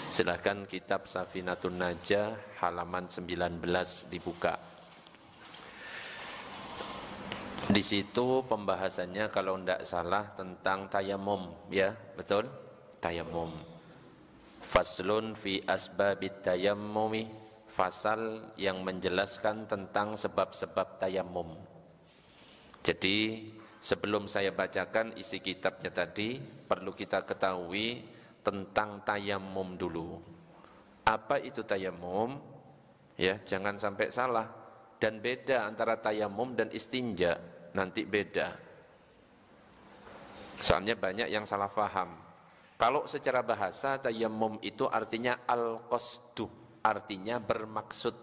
Silakan kitab Safinatun Najah halaman 19 dibuka. Di situ pembahasannya kalau tidak salah tentang tayamum, ya, betul? Tayamum. Faslun fi asbabit tayammumi, fasal yang menjelaskan tentang sebab-sebab tayamum. Jadi sebelum saya bacakan isi kitabnya tadi, perlu kita ketahui tentang tayamum dulu. Apa itu tayamum? Ya, jangan sampai salah. Dan beda antara tayamum dan istinja, nanti beda. Soalnya banyak yang salah faham. Kalau secara bahasa tayamum itu artinya al-qasdu, artinya bermaksud.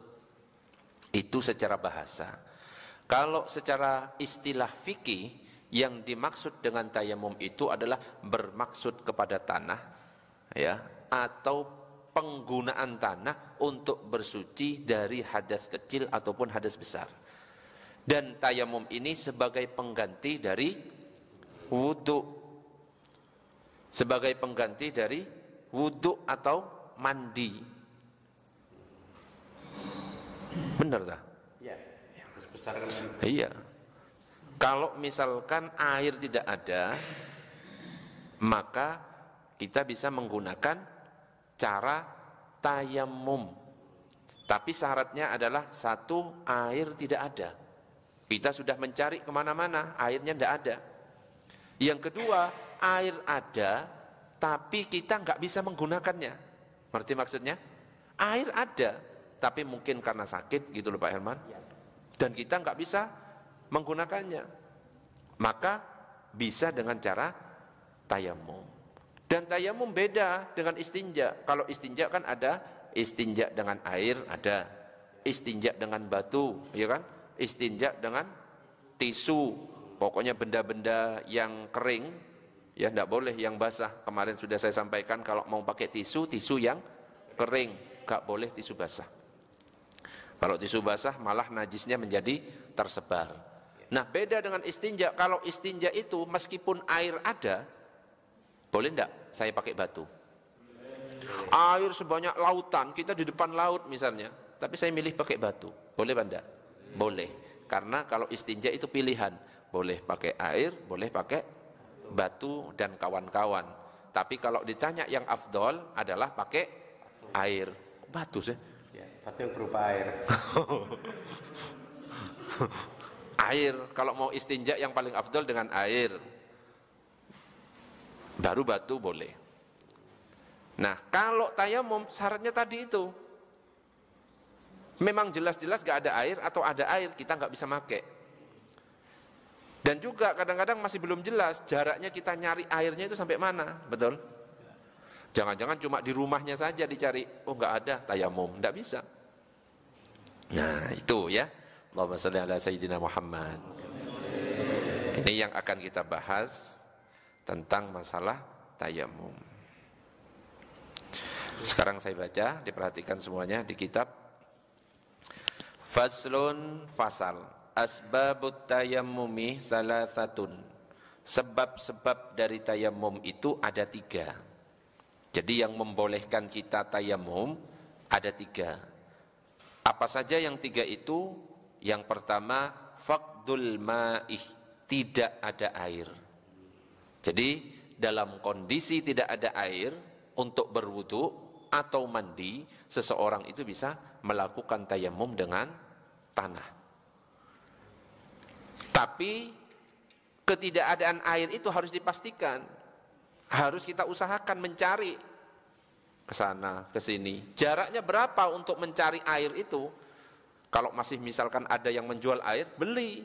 Itu secara bahasa. Kalau secara istilah fikih, yang dimaksud dengan tayamum itu adalah bermaksud kepada tanah, ya, atau penggunaan tanah untuk bersuci dari hadas kecil ataupun hadas besar. Dan tayamum ini sebagai pengganti dari wudu, sebagai pengganti dari wudu atau mandi. Benar tak? Iya. Besar kan? Iya. Kalau misalkan air tidak ada, maka kita bisa menggunakan cara tayamum. Tapi syaratnya adalah satu, air tidak ada. Kita sudah mencari kemana-mana, airnya tidak ada. Yang kedua, air ada, tapi kita nggak bisa menggunakannya. Ngerti maksudnya? Air ada, tapi mungkin karena sakit gitu loh Pak Herman. Dan kita nggak bisa menggunakannya. Maka bisa dengan cara tayamum. Dan tayamum beda dengan istinja. Kalau istinja kan ada istinja dengan air, ada istinja dengan batu, ya kan? Istinja dengan tisu. Pokoknya benda-benda yang kering, ya tidak boleh yang basah. Kemarin sudah saya sampaikan kalau mau pakai tisu, tisu yang kering, gak boleh tisu basah. Kalau tisu basah malah najisnya menjadi tersebar. Nah, beda dengan istinja. Kalau istinja itu meskipun air ada, boleh enggak saya pakai batu? Air sebanyak lautan, kita di depan laut misalnya, tapi saya milih pakai batu. Boleh apa enggak? Boleh. Karena kalau istinja itu pilihan. Boleh pakai air, boleh pakai batu dan kawan-kawan. Tapi kalau ditanya yang afdol adalah pakai air. Batu sih. Ya, batu yang berupa air. Air, kalau mau istinja yang paling afdol dengan air. Baru batu boleh. Nah, kalau tayamum syaratnya tadi itu. Memang jelas-jelas gak ada air atau ada air, kita gak bisa pakai. Dan juga kadang-kadang masih belum jelas jaraknya kita nyari airnya itu sampai mana, betul? Jangan-jangan cuma di rumahnya saja dicari, oh gak ada tayamum, gak bisa. Nah, itu ya. Allahumma shalli ala sayyidina Muhammad. Ini yang akan kita bahas tentang masalah tayamum. Sekarang saya baca, diperhatikan semuanya di kitab. Faslun fasal, asbabut tayammumi salasatun. Sebab-sebab dari tayamum itu ada 3. Jadi yang membolehkan kita tayamum ada 3. Apa saja yang 3 itu? Yang pertama, faqdul ma'ih, tidak ada air. Jadi dalam kondisi tidak ada air untuk berwudu atau mandi, seseorang itu bisa melakukan tayamum dengan tanah. Tapi ketidakadaan air itu harus dipastikan. Harus kita usahakan mencari ke sana, ke sini. Jaraknya berapa untuk mencari air itu? Kalau masih misalkan ada yang menjual air, beli.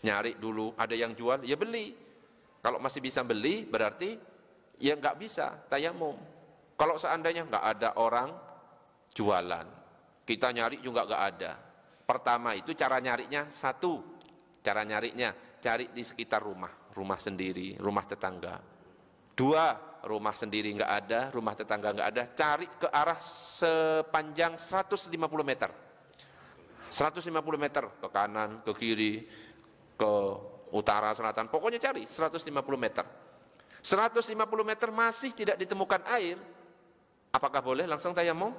Nyari dulu, ada yang jual, ya beli. Kalau masih bisa beli, berarti ya nggak bisa tayamum. Kalau seandainya nggak ada orang jualan, kita nyari juga nggak ada. Pertama itu cara nyarinya satu, cara nyarinya cari di sekitar rumah sendiri, rumah tetangga. 2, rumah sendiri nggak ada, rumah tetangga nggak ada, cari ke arah sepanjang 150 meter. 150 meter ke kanan, ke kiri, ke utara, selatan, pokoknya cari 150 meter. 150 meter masih tidak ditemukan air, Apakah boleh langsung tayamum?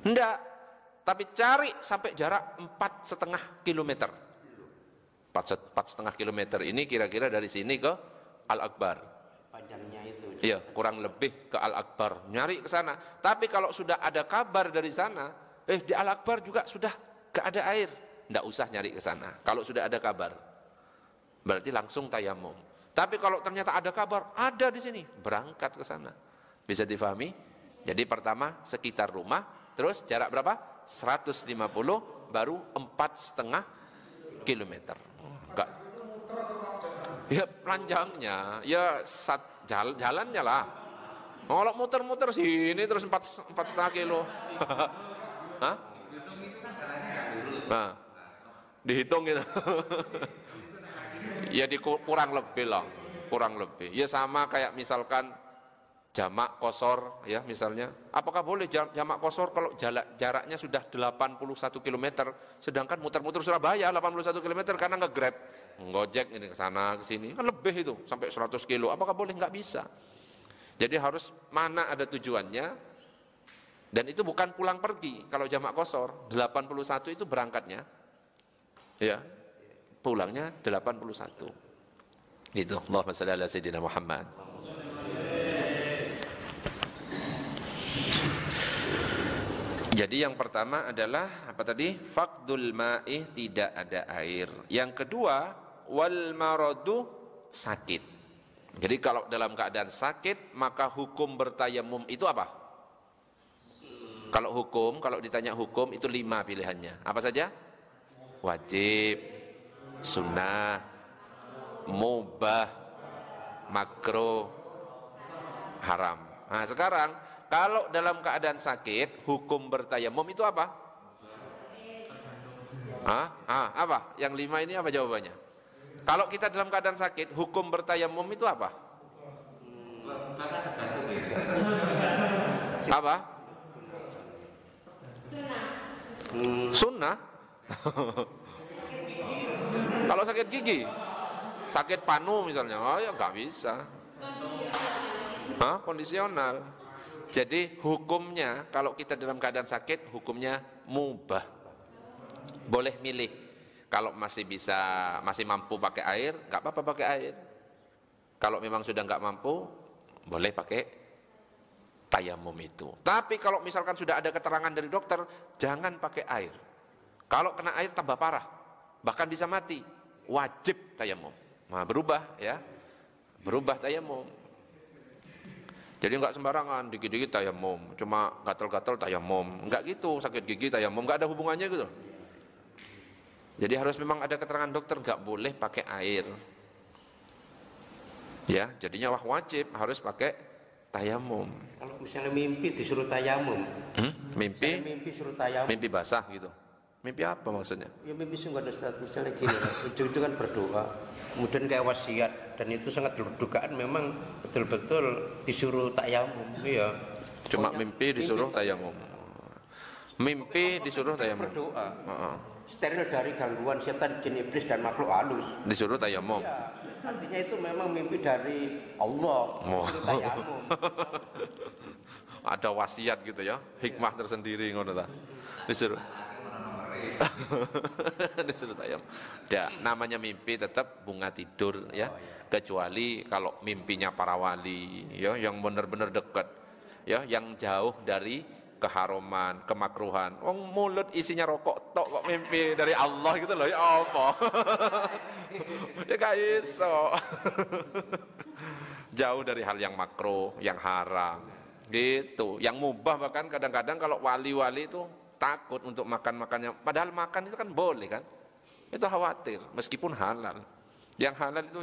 Enggak. Tapi cari sampai jarak 4,5 kilometer. 4,5 kilometer ini kira-kira dari sini ke Al-Akbar. Panjangnya itu. Iya, kurang lebih ke Al-Akbar. Nyari ke sana. Tapi kalau sudah ada kabar dari sana, di Al-Akbar juga sudah gak ada air. Enggak usah nyari ke sana. Kalau sudah ada kabar, berarti langsung tayamum. Tapi kalau ternyata ada kabar, ada di sini, berangkat ke sana. Bisa difahami? Jadi pertama sekitar rumah, terus jarak berapa? 150, baru 4,5 kilometer. Enggak. Ya panjangnya, ya jalannya lah. Kalau muter-muter sini terus 4,5 kilo. Hah? Nah, dihitung gitu. Ya kurang lebih lah, kurang lebih. Ya sama kayak misalkan jamak qashar ya misalnya. Apakah boleh jamak qashar kalau jaraknya sudah 81 km, sedangkan muter-muter Surabaya 81 km karena nge-Grab, ngojek ini ke sana ke sini, kan lebih itu sampai 100 kilo. Apakah boleh? Nggak bisa. Jadi harus mana ada tujuannya. Dan itu bukan pulang pergi. Kalau jamak qashar 81 itu berangkatnya. Ya. Pulangnya 81. Itu. Allahumma shalli ala sayyidina Muhammad. Jadi yang pertama adalah apa tadi? Faqdul ma'ih, tidak ada air. Yang kedua, wal maradu, sakit. Jadi kalau dalam keadaan sakit, maka hukum bertayamum itu apa? Kalau ditanya hukum itu 5 pilihannya. Apa saja? Wajib, sunnah, mubah, makruh, haram. Nah sekarang kalau dalam keadaan sakit, hukum bertayamum itu apa? Apa? Yang 5 ini apa jawabannya? Kalau kita dalam keadaan sakit, hukum bertayamum itu apa? Apa? Sunnah. Kalau sakit gigi, sakit panu misalnya, ya nggak bisa. Kondisional. Jadi hukumnya kalau kita dalam keadaan sakit, hukumnya mubah. Boleh milih. Kalau masih mampu pakai air, nggak apa-apa pakai air. Kalau memang sudah nggak mampu, boleh pakai tayamum itu. Tapi kalau misalkan sudah ada keterangan dari dokter, jangan pakai air. Kalau kena air tambah parah, bahkan bisa mati. Wajib tayamum. Nah, berubah tayamum. Jadi enggak sembarangan, dikit-dikit tayamum, cuma gatal-gatal tayamum. Enggak gitu, sakit gigi tayamum, enggak ada hubungannya gitu. Jadi harus memang ada keterangan dokter, enggak boleh pakai air. Ya, jadinya wajib harus pakai tayamum. Kalau misalnya mimpi disuruh tayamum. Mimpi suruh tayamum. Mimpi basah gitu. Mimpi apa maksudnya? Ya mimpi sungguh ada Ustaz, misalnya gini, ujung-ujung kan berdoa, kemudian kayak wasiat, dan itu sangat berdugaan memang betul-betul disuruh tayamum, ya. Cuma mimpi disuruh tayamum. Mimpi disuruh tayamum. Berdoa. Steril dari gangguan setan, jin, iblis dan makhluk halus. Disuruh tayamum. Ya, artinya itu memang mimpi dari Allah. Disuruh tayamum. Ada wasiat gitu ya, hikmah tersendiri ngono ta. Disuruh tayamum. Namanya mimpi tetap bunga tidur ya, kecuali kalau mimpinya para wali ya, yang benar-benar dekat ya, yang jauh dari keharuman, kemakruhan. Mulut isinya rokok tok kok mimpi dari Allah gitu loh, ya apa? Ya gak iso. Jauh dari hal yang makruh, yang haram gitu. Yang mubah bahkan kadang-kadang kalau wali-wali itu takut untuk makan-makannya, padahal makan itu kan boleh kan, itu khawatir meskipun halal. Yang halal itu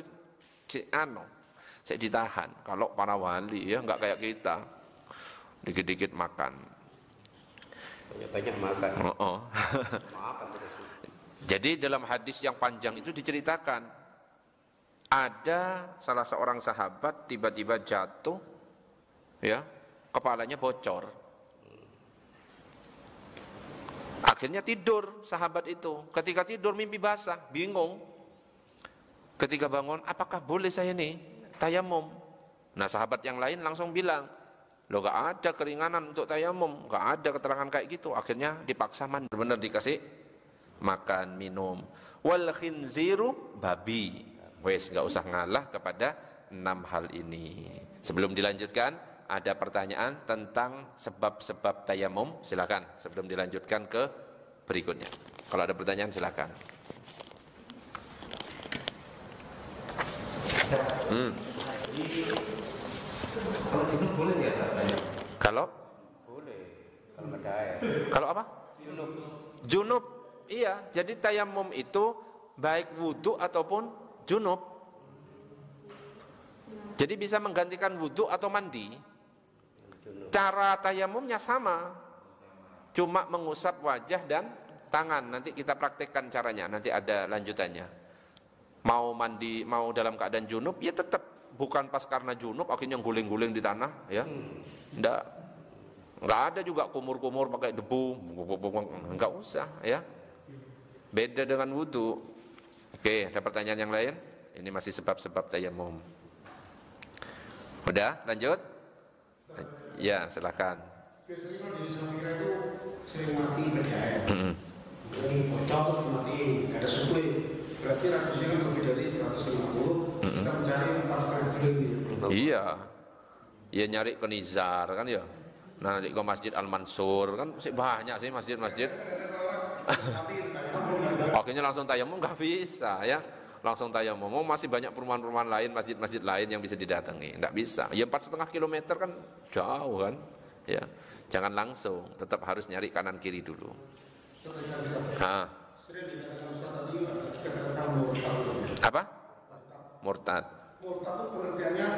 saya ditahan. Kalau para wali ya nggak kayak kita, dikit-dikit makan, banyak makan. Jadi dalam hadis yang panjang itu diceritakan, ada salah seorang sahabat tiba-tiba jatuh ya, kepalanya bocor. Akhirnya tidur sahabat itu. Ketika tidur mimpi basah, bingung. Ketika bangun, apakah boleh saya nih tayamum? Nah sahabat yang lain langsung bilang, Loh gak ada keringanan untuk tayamum, gak ada keterangan kayak gitu. Akhirnya dipaksa mandi, benar dikasih makan, minum. Wal khinziru babi. Wes gak usah ngalah kepada 6 hal ini. Sebelum dilanjutkan, ada pertanyaan tentang sebab-sebab tayamum, silakan sebelum dilanjutkan ke berikutnya. Kalau ada pertanyaan silakan. Kalau junub boleh ya Pak? Kalau Boleh. Kalau ada air. kalau apa? Junub. Junub. Iya, jadi tayamum itu baik wudu ataupun junub. Jadi bisa menggantikan wudu atau mandi. Cara tayamumnya sama. Cuma mengusap wajah dan tangan. Nanti kita praktekkan caranya, nanti ada lanjutannya. Mau mandi, mau dalam keadaan junub, ya tetap. Bukan pas karena junub akhirnya guling-guling di tanah, ya. Enggak ada juga kumur-kumur pakai debu, enggak usah, ya. Beda dengan wudu. Oke, ada pertanyaan yang lain? Ini masih sebab-sebab tayamum. Udah, lanjut? Ya, silakan. Biasanya kalau di Samira itu sering mati PDAM. Ini bocor mati, nggak ada suplai. Berarti radiusnya kan lebih dari 150. Kita mencari 4,5 kilo gitu. Iya. Ya nyari ke Nizar kan ya. Nanti ke Masjid Al-Mansur kan masih banyak sih masjid-masjid. Akhirnya langsung tayamum nggak bisa ya. Langsung tayamum. Masih banyak perumahan-perumahan lain, masjid-masjid lain yang bisa didatangi. Nggak bisa. Ya 4,5 kilometer kan jauh kan. Ya. Jangan langsung, tetap harus nyari kanan kiri dulu. Apa? Murtad. Murtad itu pengertiannya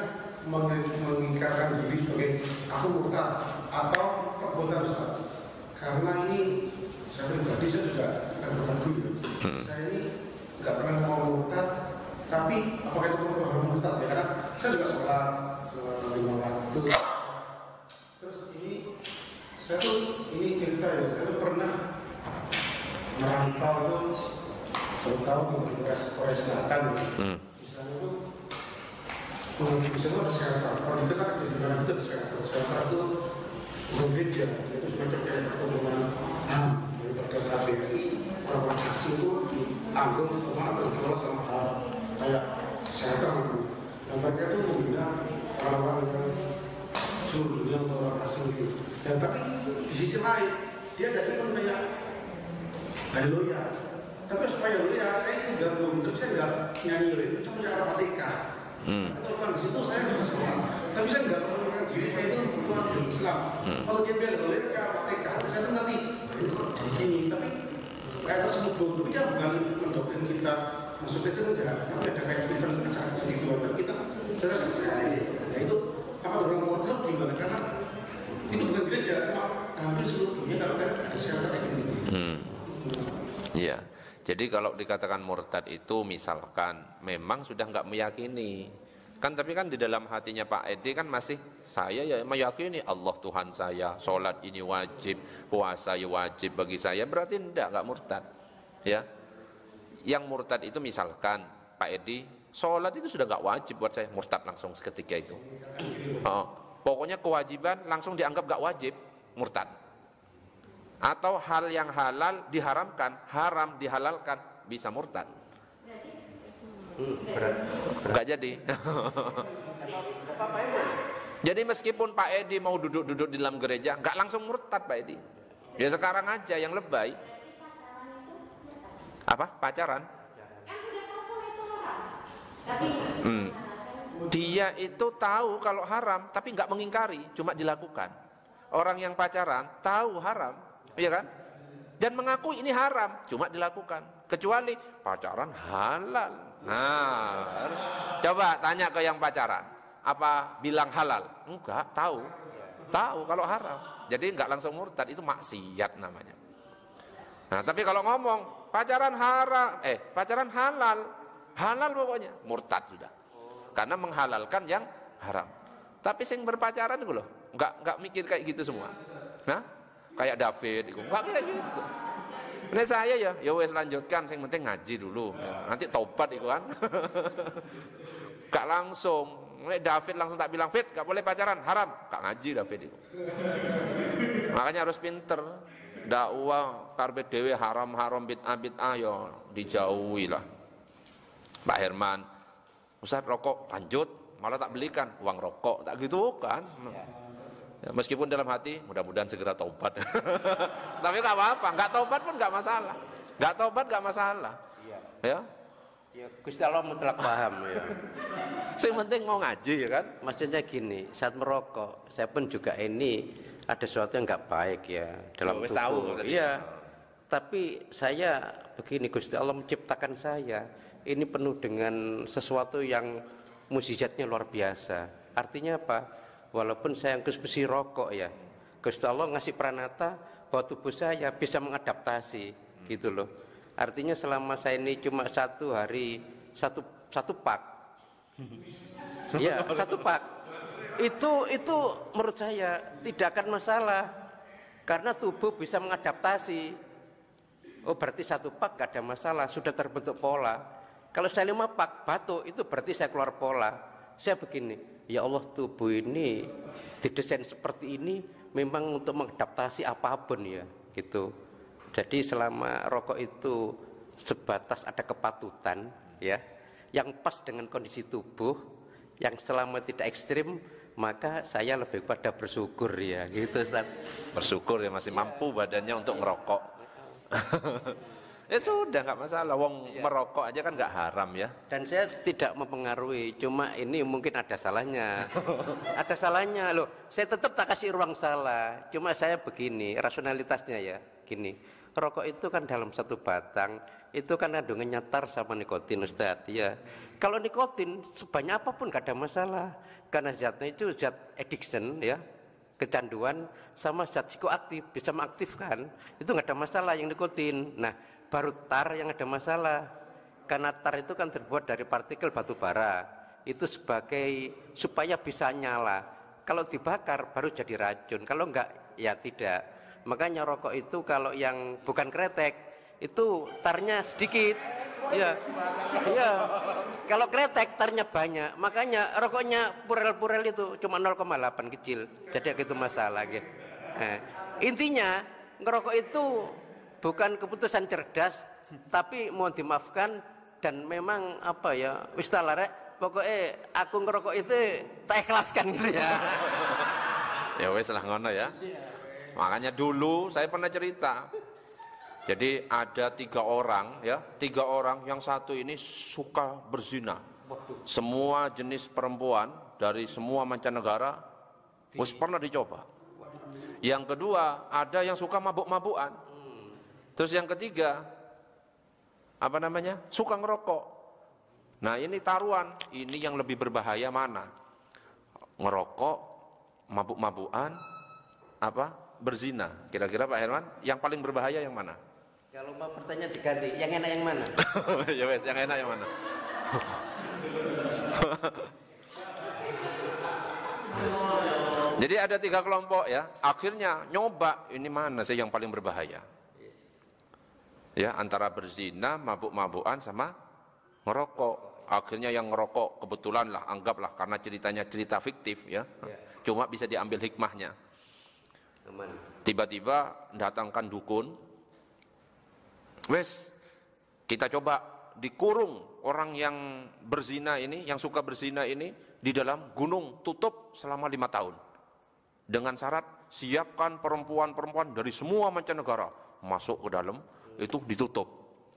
mengingkarkan diri sebagai aku murtad atau perbuatan Ustaz. Karena ini saya pribadi saya juga ragu-ragu ya. Saya ini nggak pernah mau murtad, tapi apakah itu harus murtad ya? Karena saya juga sholat 5 waktu. Terus ini saya tuh ini cerita ya, saya tuh pernah merantau tuh 10 tahun di Korea Selatan. Misalnya tuh di sana ada shelter. Kalau kita kan di mana itu ada shelter. Shelter itu gereja, itu semacam kayak pertemuan dari KBRI. Orang-orang asing itu ditanggung sama atau dikelola sama hal kayak shelter gitu. Dan mereka tuh membina orang-orang yang seluruh dunia untuk orang asing gitu. Dan tapi di sisi lain dia ada event kayak haleluya. Tapi supaya haleluya saya itu gabung, tapi saya nggak nyanyi itu cuma cara Fatihah. Kalau kan di situ saya juga sholat, tapi saya nggak menurunkan diri saya itu kuat di Islam. Kalau dia bilang haleluya cara Fatihah, saya tuh nanti ini kok begini. Tapi kayak tersebut tapi dia bukan mendoktrin kita masuk ke sini enggak. Tapi ada kayak event acara gitu dan kita saya selesai. Ya itu apa orang WhatsApp gimana? Karena itu bukan gereja, cuma hampir seluruh dunia kalau ada shelter kayak gini. Iya. Jadi kalau dikatakan murtad itu misalkan memang sudah nggak meyakini. Kan tapi kan di dalam hatinya Pak Edi kan masih saya ya meyakini Allah Tuhan saya, sholat ini wajib, puasa ya wajib bagi saya, berarti nggak murtad. Ya. Yang murtad itu misalkan Pak Edi sholat itu sudah nggak wajib buat saya, murtad langsung seketika itu. Pokoknya kewajiban langsung dianggap nggak wajib, murtad. Atau hal yang halal diharamkan, haram dihalalkan, bisa murtad. Enggak jadi. Jadi meskipun Pak Edi mau duduk-duduk di dalam gereja, enggak langsung murtad Pak Edi. Ya sekarang aja yang lebay. Apa? Pacaran? Dia itu tahu kalau haram, tapi enggak mengingkari, cuma dilakukan. Orang yang pacaran tahu haram, iya kan? Dan mengaku ini haram, cuma dilakukan. Kecuali pacaran halal. Nah, coba tanya ke yang pacaran, apa bilang halal? Enggak, tahu kalau haram. Jadi enggak langsung murtad, itu maksiat namanya. Nah, tapi kalau ngomong pacaran haram, pacaran halal pokoknya, murtad sudah. Karena menghalalkan yang haram. Tapi sing berpacaran itu loh, enggak mikir kayak gitu semua. Nah, kayak David itu enggak kayak gitu. Ini saya ya wes lanjutkan, yang penting ngaji dulu. Ya, nanti tobat itu kan. Enggak langsung David langsung tak bilang, Fit, gak boleh pacaran, haram. Gak ngaji David itu. Makanya harus pinter. Dakwah karpet dewe haram bid'ah ya dijauhi lah. Pak Herman, Ustaz rokok lanjut, malah tak belikan uang rokok, tak gitu kan. Ya, meskipun dalam hati mudah-mudahan segera taubat. Tapi gak apa-apa, gak taubat pun gak masalah. Gak taubat gak masalah. Ya. Ya Gusti Allah mutlak paham ya. Yang penting mau ngaji ya kan. Maksudnya gini, saat merokok, saya pun juga ini ada sesuatu yang nggak baik ya dalam tubuh. Iya. Tapi saya begini, Gusti Allah menciptakan saya ini penuh dengan sesuatu yang mukjizatnya luar biasa. Artinya apa? Walaupun saya konsumsi rokok ya, Gusti Allah ngasih pranata bahwa tubuh saya bisa mengadaptasi gitu loh. Artinya selama saya ini cuma satu hari satu pak, ya satu pak, itu menurut saya tidak akan masalah karena tubuh bisa mengadaptasi. Oh berarti satu pak gak ada masalah, sudah terbentuk pola. Kalau saya 5 pak batuk itu berarti saya keluar pola. Saya begini, ya Allah tubuh ini didesain seperti ini memang untuk mengadaptasi apapun ya gitu. Jadi selama rokok itu sebatas ada kepatutan ya, yang pas dengan kondisi tubuh, yang selama tidak ekstrim, maka saya lebih pada bersyukur ya gitu Ustaz. Bersyukur ya masih mampu badannya untuk ngerokok. Ya sudah nggak masalah, wong merokok aja kan nggak haram ya. Dan saya tidak mempengaruhi, cuma ini mungkin ada salahnya. Ada salahnya loh. Saya tetap tak kasih ruang salah. Cuma saya begini, rasionalitasnya ya, gini. Rokok itu kan dalam satu batang itu kan kandungannya tar sama nikotin Ustaz ya. Kalau nikotin sebanyak apapun gak ada masalah karena zatnya itu zat addiction ya, kecanduan sama zat psikoaktif bisa mengaktifkan, itu gak ada masalah yang nikotin. Nah baru tar yang ada masalah karena tar itu kan terbuat dari partikel batu bara, itu sebagai supaya bisa nyala. Kalau dibakar baru jadi racun, kalau enggak ya tidak. Makanya rokok itu kalau yang bukan kretek itu tarnya sedikit. Iya. Iya. Kalau kretek tarnya banyak. Makanya rokoknya purel-purel itu cuma 0,8 kecil. Jadi gitu masalah gitu. Nah, intinya ngerokok itu bukan keputusan cerdas, tapi mohon dimaafkan dan memang apa ya, wis talare pokoknya aku ngerokok itu tak ikhlaskan gitu ya. Ya wis lah ngono ya. Makanya dulu saya pernah cerita. Jadi ada 3 orang ya, 3 orang, yang satu ini suka berzina. Semua jenis perempuan dari semua mancanegara wis pernah dicoba. Yang kedua ada yang suka mabuk-mabukan. Terus yang ketiga apa namanya? Suka ngerokok. Nah ini taruhan, ini yang lebih berbahaya mana? Ngerokok, mabuk-mabukan, apa? Berzina. Kira-kira Pak Herman, yang paling berbahaya yang mana? Kalau mau pertanyaan diganti, yang enak yang mana? Ya wes, yang enak yang mana? Jadi ada 3 kelompok ya, akhirnya nyoba ini mana sih yang paling berbahaya? Ya, antara berzina, mabuk-mabukan sama ngerokok. Akhirnya yang ngerokok kebetulan lah, anggaplah karena ceritanya cerita fiktif ya. Cuma bisa diambil hikmahnya. Tiba-tiba datangkan dukun, wes kita coba dikurung orang yang berzina ini, yang suka berzina ini di dalam gunung, tutup selama 5 tahun dengan syarat siapkan perempuan-perempuan dari semua mancanegara masuk ke dalam, itu ditutup,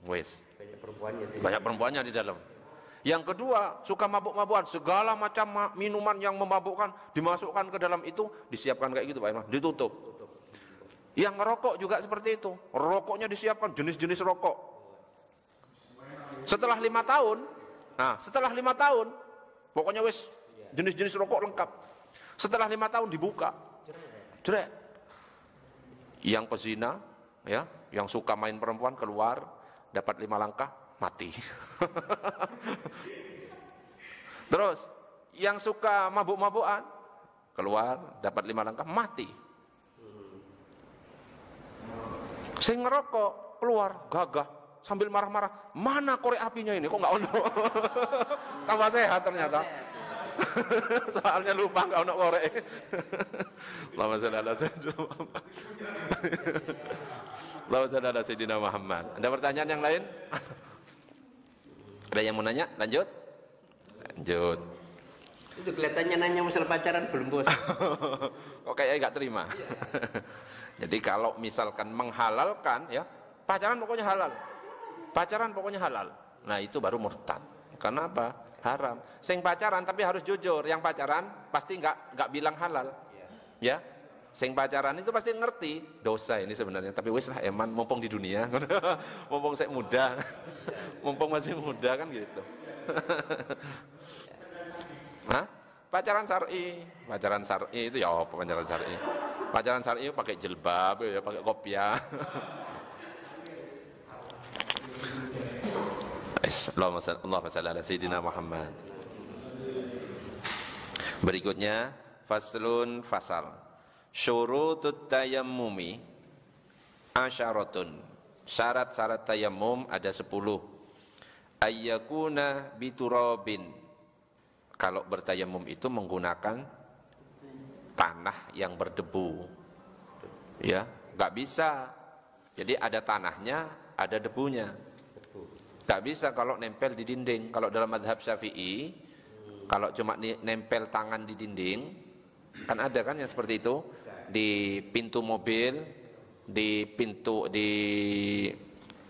wes banyak perempuannya di dalam. Yang kedua suka mabuk-mabukan, segala macam minuman yang memabukkan dimasukkan ke dalam itu, disiapkan kayak gitu Pak Imam, ditutup. Yang ngerokok juga seperti itu, rokoknya disiapkan jenis-jenis rokok. Setelah 5 tahun, setelah 5 tahun, pokoknya wis jenis-jenis rokok lengkap. Setelah 5 tahun dibuka, jeret. Yang pezina, ya, yang suka main perempuan keluar, dapat 5 langkah, mati. Terus yang suka mabuk-mabukan keluar dapat 5 langkah, mati. Sing ngerokok keluar gagah sambil marah-marah, mana korek apinya ini kok nggak ono? Tambah sehat ternyata. Soalnya lupa nggak ono korek. Allahumma sholli ala sayyidina Muhammad. Allahumma sholli ala sayyidina Muhammad. Ada pertanyaan yang lain? Ada yang mau nanya? Lanjut. Itu kelihatannya nanya masalah pacaran belum, Bos. Kok kayaknya nggak terima. Jadi kalau misalkan menghalalkan ya, pacaran pokoknya halal. Pacaran pokoknya halal. Nah, itu baru murtad. Karena apa? Haram. Sing pacaran tapi harus jujur. Yang pacaran pasti nggak bilang halal. Ya. Sing pacaran itu pasti ngerti dosa ini sebenarnya. Tapi wis lah eman, mumpung di dunia. Mumpung saya muda. Mumpung masih muda kan gitu. Hah? Pacaran syar'i itu ya apa pacaran syar'i? Pacaran syar'i pakai jilbab ya, pakai kopiah. Allahumma shalli ala sayyidina Muhammad. Berikutnya faslun fasal. Syurutut tayammumi asyaratun. Syarat-syarat tayammum ada 10. Ayyakuna biturabin. Kalau bertayamum itu menggunakan tanah yang berdebu. Ya, enggak bisa. Jadi ada tanahnya, ada debunya. Enggak bisa kalau nempel di dinding. Kalau dalam mazhab Syafi'i, kalau cuma nempel tangan di dinding, kan ada kan yang seperti itu, di pintu mobil, di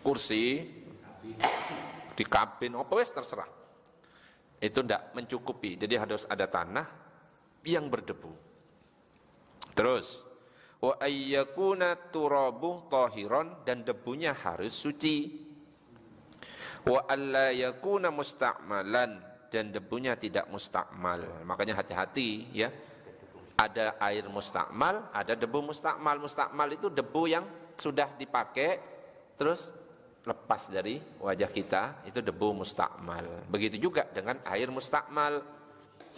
kursi, di kabin, apa wes terserah. Itu tidak mencukupi, jadi harus ada tanah yang berdebu. Terus wa ayyakuna turabu tahiran, dan debunya harus suci. Wa alla yakuna musta'malan, dan debunya tidak mustakmal. Makanya hati-hati ya. Ada air mustakmal, ada debu mustakmal. Mustakmal itu debu yang sudah dipakai terus lepas dari wajah kita, itu debu mustakmal. Begitu juga dengan air mustakmal.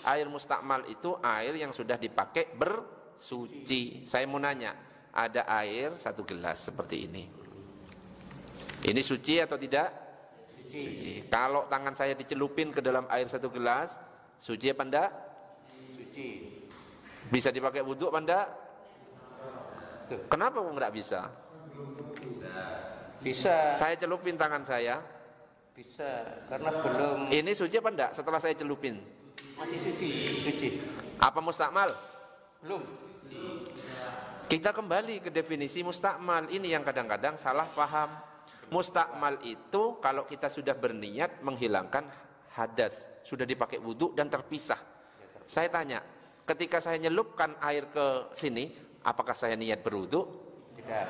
Air mustakmal itu air yang sudah dipakai bersuci. Saya mau nanya, ada air 1 gelas seperti ini. Ini suci atau tidak? Suci. Kalau tangan saya dicelupin ke dalam air 1 gelas, suci apa enggak? Suci. Bisa dipakai wudhu apa enggak? Kenapa kok enggak bisa? Bisa. Saya celupin tangan saya. Bisa, karena belum. Ini suci apa enggak setelah saya celupin? Masih suci. Apa mustakmal? Belum. Kita kembali ke definisi mustakmal. Ini yang kadang-kadang salah paham. Mustakmal itu kalau kita sudah berniat menghilangkan hadas, sudah dipakai wudhu dan terpisah. Saya tanya, ketika saya nyelupkan air ke sini, apakah saya niat berwudhu? Tidak.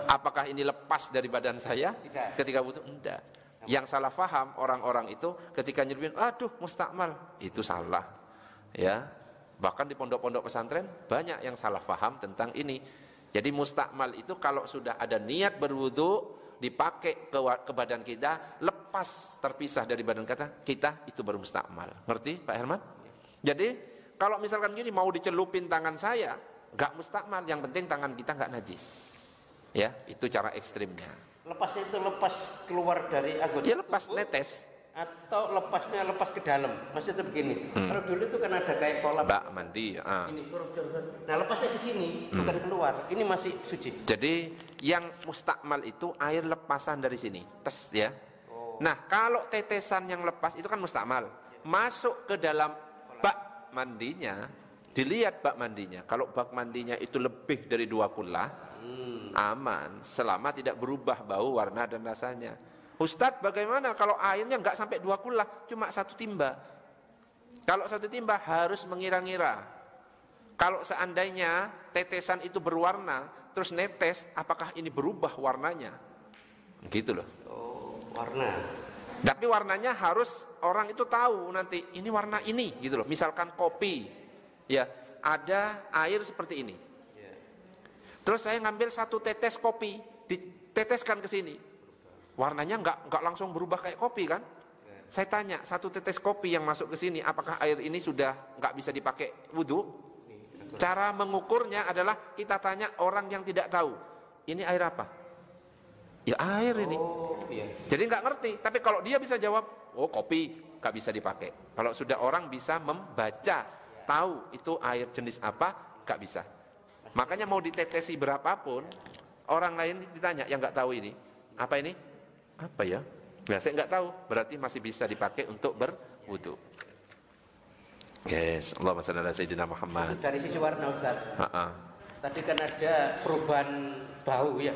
Apakah ini lepas dari badan saya? Tidak. Ketika wudhu? Enggak. Yang salah paham orang-orang itu ketika nyelupin, aduh mustakmal, itu salah. Ya, bahkan di pondok-pondok pesantren banyak yang salah paham tentang ini. Jadi mustakmal itu kalau sudah ada niat berwudhu, dipakai ke badan kita, lepas terpisah dari badan kita, itu baru mustakmal. Ngerti Pak Herman? Jadi kalau misalkan gini mau dicelupin tangan saya, enggak mustakmal, yang penting tangan kita enggak najis. Ya, itu cara ekstrimnya. Lepasnya itu lepas keluar dari anggota. Ya lepas tubuh, netes. Atau lepasnya lepas ke dalam. Maksudnya begini. Kalau dulu itu kan ada kayak kolam. Bak mandi. Ini nah lepasnya ke sini, bukan keluar. Ini masih suci. Jadi yang mustakmal itu air lepasan dari sini. Tes ya. Nah, kalau tetesan yang lepas itu kan mustakmal. Masuk ke dalam bak mandinya, dilihat bak mandinya. Kalau bak mandinya itu lebih dari 2 kullah, aman, selama tidak berubah bau, warna dan rasanya. Ustadz, bagaimana kalau airnya enggak sampai 2 kullah, cuma 1 timba? Kalau 1 timba harus mengira-ngira. Kalau seandainya tetesan itu berwarna, terus netes, apakah ini berubah warnanya? Gitu loh. Oh, warna. Tapi warnanya harus orang itu tahu nanti, ini warna ini, gitu loh. Misalkan kopi, ya ada air seperti ini. Terus saya ngambil 1 tetes kopi, diteteskan ke sini. Warnanya enggak langsung berubah kayak kopi kan? Saya tanya, 1 tetes kopi yang masuk ke sini, apakah air ini sudah enggak bisa dipakai wudhu? Cara mengukurnya adalah kita tanya orang yang tidak tahu, ini air apa? Ya air ini. Oh, iya. Jadi enggak ngerti, tapi kalau dia bisa jawab, oh kopi nggak bisa dipakai. Kalau sudah orang bisa membaca, tahu itu air jenis apa, nggak bisa. Makanya mau ditetesi berapapun, orang lain ditanya yang nggak tahu ini, apa ini? Apa ya? Nah, saya nggak tahu, berarti masih bisa dipakai untuk berwudu. Yes, Allahumma shalli ala sayyidina Muhammad. Dari sisi warna Ustaz. Tadi kan ada perubahan bau ya.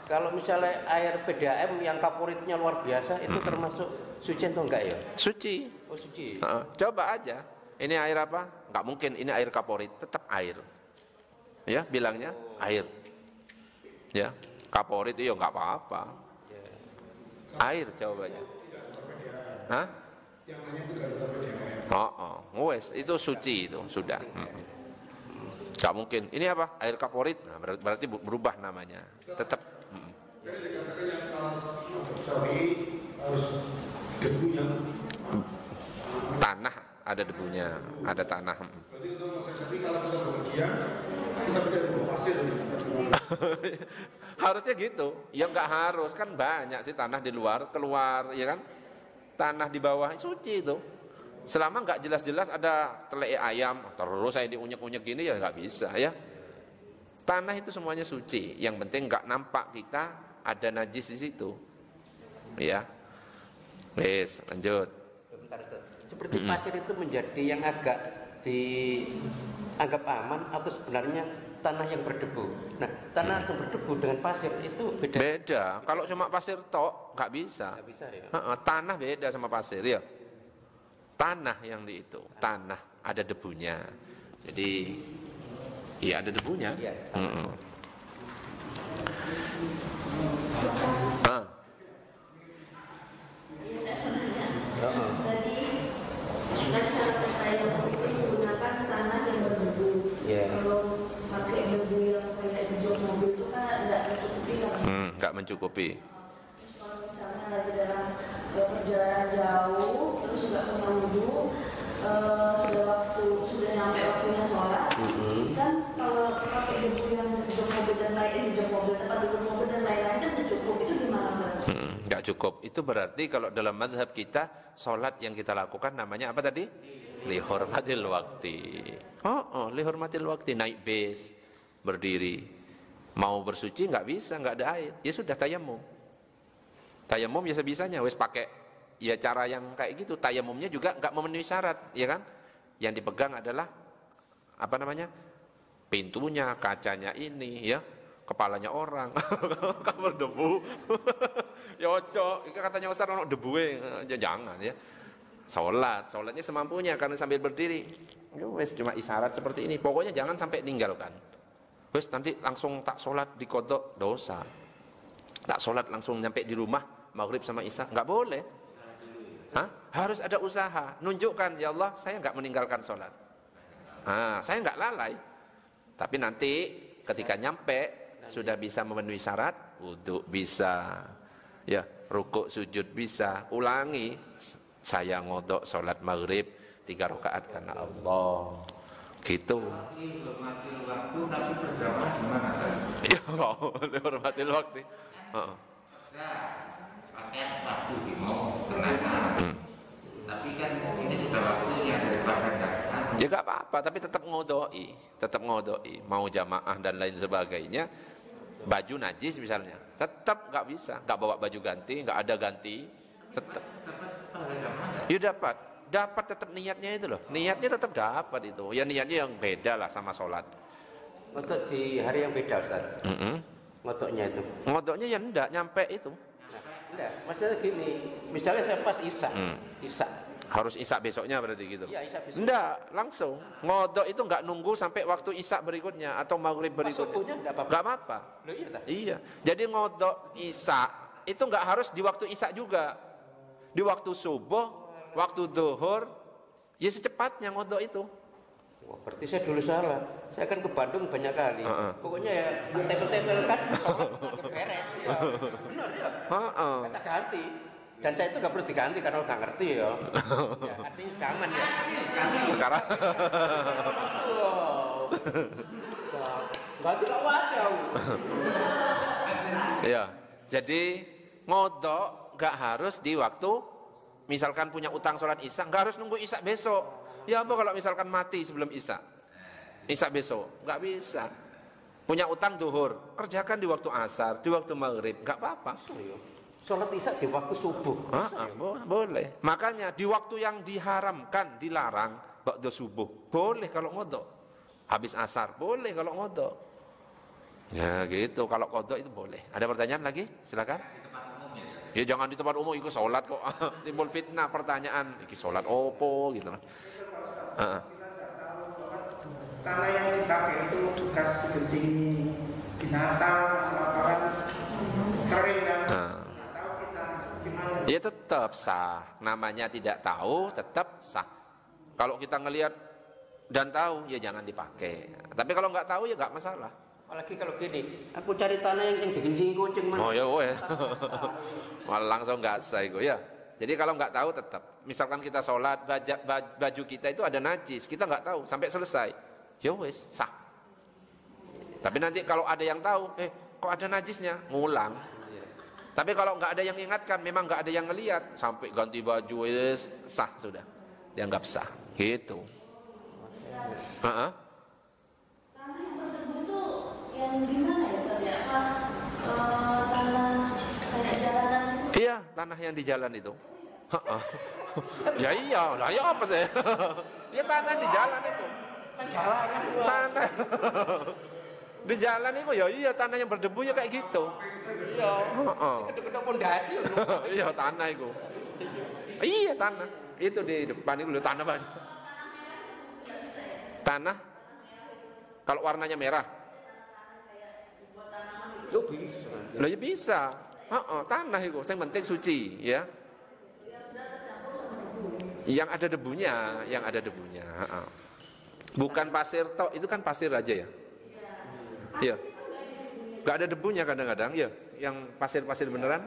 Kalau misalnya air PDAM yang kaporitnya luar biasa itu termasuk suci atau enggak ya? Suci. Oh suci. Coba aja. Ini air apa? Enggak mungkin ini air kaporit, tetap air. Ya, bilangnya air. Ya, kaporit itu ya enggak apa-apa. Air jawabannya. Hah? Yang lainnya itu nggak tetap PDAM. Wes, itu suci itu sudah. Enggak mungkin. Ini apa? Air kaporit. Nah, berarti berubah namanya. Tetap. Jadi dikatakan yang kalau Syafi'i harus debunya Tanah ada debunya, ada tanah. berarti untuk masyarakat Syafi'i kalau bisa bepergian kita tidak bawa pasir. Harusnya gitu. Ya nggak harus, kan banyak sih tanah di luar, keluar, ya kan? Tanah di bawah suci itu. Selama nggak jelas-jelas ada telai ayam, terus saya diunyek-unyek gini ya nggak bisa ya. Tanah itu semuanya suci. Yang penting nggak nampak kita ada najis di situ. Ya. Wes, lanjut. Bentar, Ustaz. Seperti pasir itu menjadi yang agak dianggap aman atau sebenarnya tanah yang berdebu. Nah, tanah yang berdebu dengan pasir itu beda. Beda. Kalau cuma pasir tok nggak bisa. Nggak bisa ya. Tanah beda sama pasir ya. Tanah yang di itu, tanah ada debunya. Jadi iya ada debunya. Iya. Jadi syarat pertanyaan itu menggunakan tanah yang berdebu. Kalau pakai debu yang kayak di jok mobil itu kan nggak mencukupi kan? Nggak mencukupi. Terus kalau misalnya lagi dalam perjalanan jauh, terus juga punya wudhu, sudah nyampe waktunya sholat, kan kalau pakai debu yang di jok mobil dan lain di jok mobil tempat duduk mobil dan lain-lain kan cukup, itu gimana? Nggak cukup. Itu berarti kalau dalam mazhab kita sholat yang kita lakukan namanya apa tadi? Lihormatil wakti. Lihormatil wakti. Naik bis, berdiri, mau bersuci nggak bisa, nggak ada air. Ya sudah tayamum. Tayamum ya sebisanya. Wes pakai ya cara yang kayak gitu. Tayamumnya juga nggak memenuhi syarat, ya kan? Yang dipegang adalah apa namanya? Pintunya, kacanya ini, ya. Kepalanya orang, kamar debu, ya ocok, katanya Ustaz ono debuwe, ya jangan ya. Sholatnya semampunya karena sambil berdiri, wes cuma isyarat seperti ini. Pokoknya jangan sampai tinggalkan. Wes nanti langsung tak sholat di kodok dosa. Tak sholat langsung nyampe di rumah maghrib sama isya, nggak boleh. Harus ada usaha, nunjukkan ya Allah saya nggak meninggalkan sholat. Saya nggak lalai. Tapi nanti ketika nyampe sudah bisa memenuhi syarat, wudhu bisa, ya rukuk sujud bisa, ulangi. Saya ngodok sholat maghrib 3 rakaat karena Allah, gitu. Hormati waktu tapi berjamaah gimana kan? Ya hormati waktu. Pakai waktu di mau kenapa? Tapi kan ini sudah waktunya daripada datang. Ya gak apa-apa, tapi tetap ngodoi, mau jamaah dan lain sebagainya. Baju najis misalnya, tetap gak bisa, gak bawa baju ganti, gak ada ganti, tetap. Ya dapat tetap niatnya itu loh, niatnya tetap dapat itu. Ya niatnya yang beda lah sama sholat. Untuk di hari yang beda Ustaz. Ngodoknya itu. Ngodoknya ya enggak nyampe itu. Enggak, maksudnya gini, misalnya saya pas isya. Harus isya besoknya berarti gitu. Iya, isya besok. Enggak, langsung. Ngodok itu enggak nunggu sampai waktu isya berikutnya atau maghrib berikutnya. Subuhnya enggak apa-apa. Enggak apa-apa. Loh, iya, tak? Iya. Jadi ngodok isya itu enggak harus di waktu isya juga. Di waktu subuh, waktu zuhur, ya secepatnya ngodok itu. Wah, berarti saya dulu salah. Saya kan ke Bandung banyak kali. Pokoknya ya tempel-tempel kan beres ya. Benar ya. Kata ganti. Dan saya itu gak perlu diganti karena udah ngerti ya. Ya artinya sudah aman ya. Sekarang ganti kok wajar. ya. Jadi ngodok gak harus di waktu misalkan punya utang sholat isya, nggak harus nunggu isya besok. Ya apa kalau misalkan mati sebelum isya besok, nggak bisa. Punya utang duhur, kerjakan di waktu asar, di waktu maghrib, nggak apa-apa. Sholat isya di waktu subuh. Boleh. Makanya di waktu yang diharamkan, dilarang, waktu subuh, boleh kalau ngodok. Habis asar, boleh kalau ngodok. Ya gitu, kalau kodok itu boleh. Ada pertanyaan lagi? Silakan. Ya jangan di tempat umum, ikut sholat kok. Timbul fitnah pertanyaan, ikut sholat opo gitu. Tanah yang dipakai itu bekas digencingi binatang, lapangan kering kan. Nggak tahu kita gimana. Ya tetap sah. Namanya tidak tahu, tetap sah. Kalau kita ngelihat dan tahu, ya jangan dipakai. Tapi kalau nggak tahu ya nggak masalah. Apalagi kalau gini, aku cari tanah yang digencingi kucing mana? Oh ya weh. Malah langsung nggak sah itu ya. Jadi kalau nggak tahu tetap. Misalkan kita sholat, baju kita itu ada najis, kita nggak tahu sampai selesai. Ya wes sah. Tapi nanti kalau ada yang tahu, kok ada najisnya, ngulang. Tapi kalau nggak ada yang ingatkan, memang nggak ada yang ngelihat, sampai ganti baju wes sah sudah, dianggap sah. Gitu. Yang gimana ya Ustaz ya? Tanah kayak jalanan itu? Iya, tanah yang di jalan itu. Ya iya, lah ya apa sih? Ya tanah di jalan itu. Tanah di jalan itu ya iya, tanah yang berdebu ya kayak gitu. Iya. Kedek-kedek pondasi. Iya, tanah itu. Iya, tanah. Itu di depan itu tanah banyak. Tanah kalau warnanya merah. Itu bisa. Lah ya bisa. Tanah itu, yang penting suci, ya. Yang ada debunya, Bukan pasir tok, itu kan pasir aja ya. Iya. Enggak ada debunya kadang-kadang, ya. Yang pasir-pasir beneran?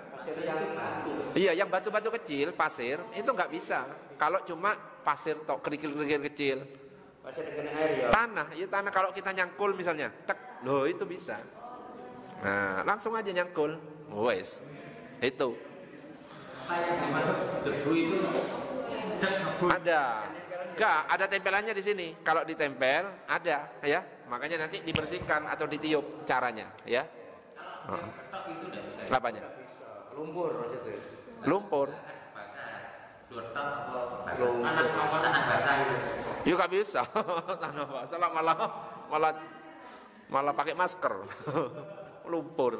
Iya, yang batu-batu kecil, pasir, itu enggak bisa. Kalau cuma pasir tok, kerikil-kerikil kecil. Pasir dengan air ya. Tanah kalau kita nyangkul misalnya, loh itu bisa. Nah, langsung aja nyangkul. Wes. Itu. Yang dimaksud debu itu ada. Enggak, ada tempelannya di sini. Kalau ditempel ada, ya. Makanya nanti dibersihkan atau ditiup caranya, ya. Apanya? Lumpur maksudnya. Lumpur. tanah basah itu. Ya nggak bisa. Tanah basah lah malah pakai masker. Lumpur.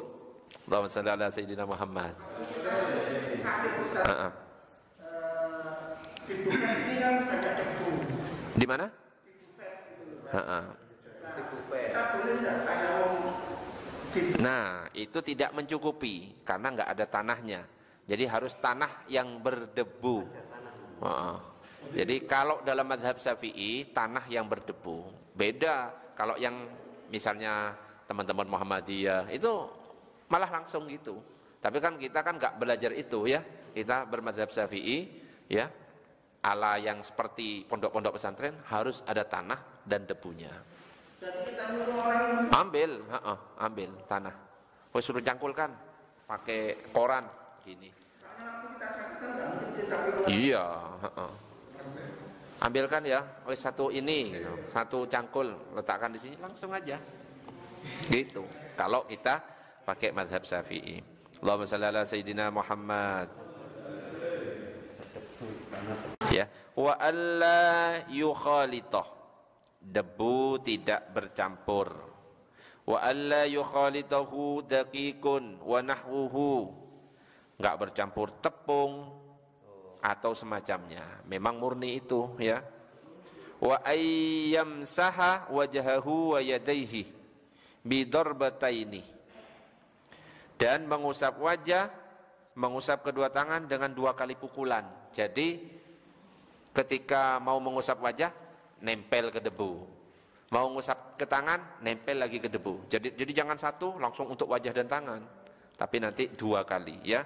Allahumma shalli ala sayyidina Muhammad. Ini kan banyak debu. Di mana? Nah, itu tidak mencukupi karena nggak ada tanahnya. Jadi harus tanah yang berdebu. Jadi kalau dalam mazhab Syafi'i tanah yang berdebu. Beda kalau yang misalnya teman-teman Muhammadiyah itu malah langsung gitu. Tapi kan kita kan nggak belajar itu ya. Kita bermazhab Syafi'i ya. Ala yang seperti pondok-pondok pesantren harus ada tanah dan debunya. Ambil tanah. Wes suruh cangkulkan pakai koran gini. Iya, ambilkan ya, wes satu ini gitu. Satu cangkul letakkan di sini langsung aja. Gitu. Kalau kita pakai mazhab Syafi'i. Allahumma shalli ala sayyidina Muhammad. Ya, wa alla yukhalitoh. Debu tidak bercampur. Wa alla yukhalitahu daqiqun wa nahwuhu. Enggak bercampur tepung atau semacamnya. Memang murni itu ya. Wa ayyamsaha wajhahu wa yadayhi bidarbataini. Dan mengusap wajah, mengusap kedua tangan dengan 2 kali pukulan. Jadi ketika mau mengusap wajah nempel ke debu. Mau mengusap ke tangan nempel lagi ke debu. Jadi jangan satu langsung untuk wajah dan tangan, tapi nanti 2 kali ya.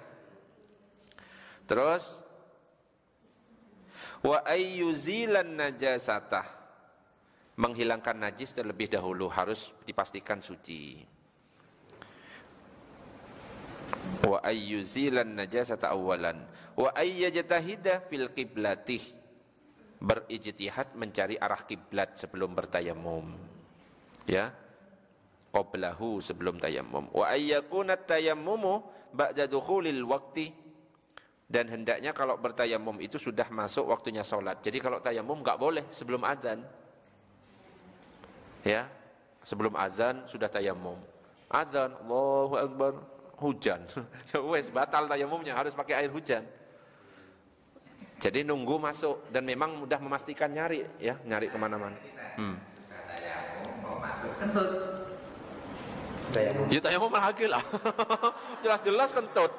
Terus wa ayyuzilan najasatah. Menghilangkan najis terlebih dahulu, harus dipastikan suci. Wa ayyuzilan najasata awalan wa ayyajtahida fil qiblatih, berijtihad mencari arah kiblat sebelum bertayamum, ya, qablahu sebelum tayamum. Wa ayyakuna tayammumu ba'da dukhulil waqti, dan hendaknya kalau bertayamum itu sudah masuk waktunya sholat. Jadi kalau tayamum enggak boleh sebelum azan, ya, sebelum azan sudah tayamum. Azan, Allahu Akbar, hujan, wes batal tayamumnya, harus pakai air hujan. Jadi nunggu masuk, dan memang mudah memastikan nyari, ya, nyari kemana-mana. Tayamum mau masuk kentut. Ya tayamum lagi lah, jelas-jelas kentut.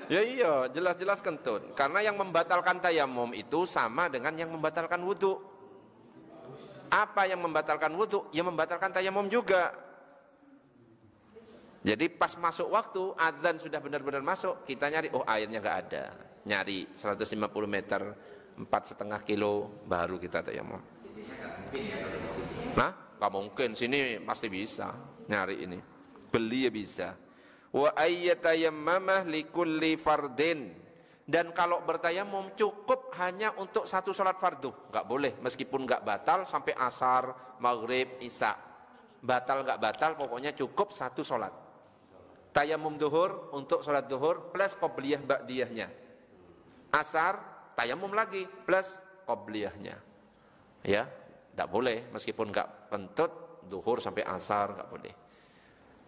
Ya iya, jelas-jelas kentut. Karena yang membatalkan tayamum itu sama dengan yang membatalkan wudu. Apa yang membatalkan wudu? Ya membatalkan tayamum juga. Jadi pas masuk waktu, azan sudah benar-benar masuk, kita nyari, oh airnya nggak ada. Nyari 150 meter, 4,5 kilo, baru kita tayamum. Nah, nggak mungkin, sini pasti bisa nyari ini. Beli ya bisa. Wa ayyatayammamah likulli fardin, dan kalau bertayamum cukup hanya untuk satu sholat fardu, nggak boleh meskipun nggak batal sampai asar, maghrib, isya, batal nggak batal, pokoknya cukup satu sholat. Tayamum duhur untuk sholat duhur plus qobliyah ba'diyahnya, asar tayamum lagi plus qobliyahnya, ya, nggak boleh meskipun nggak kentut duhur sampai asar, nggak boleh.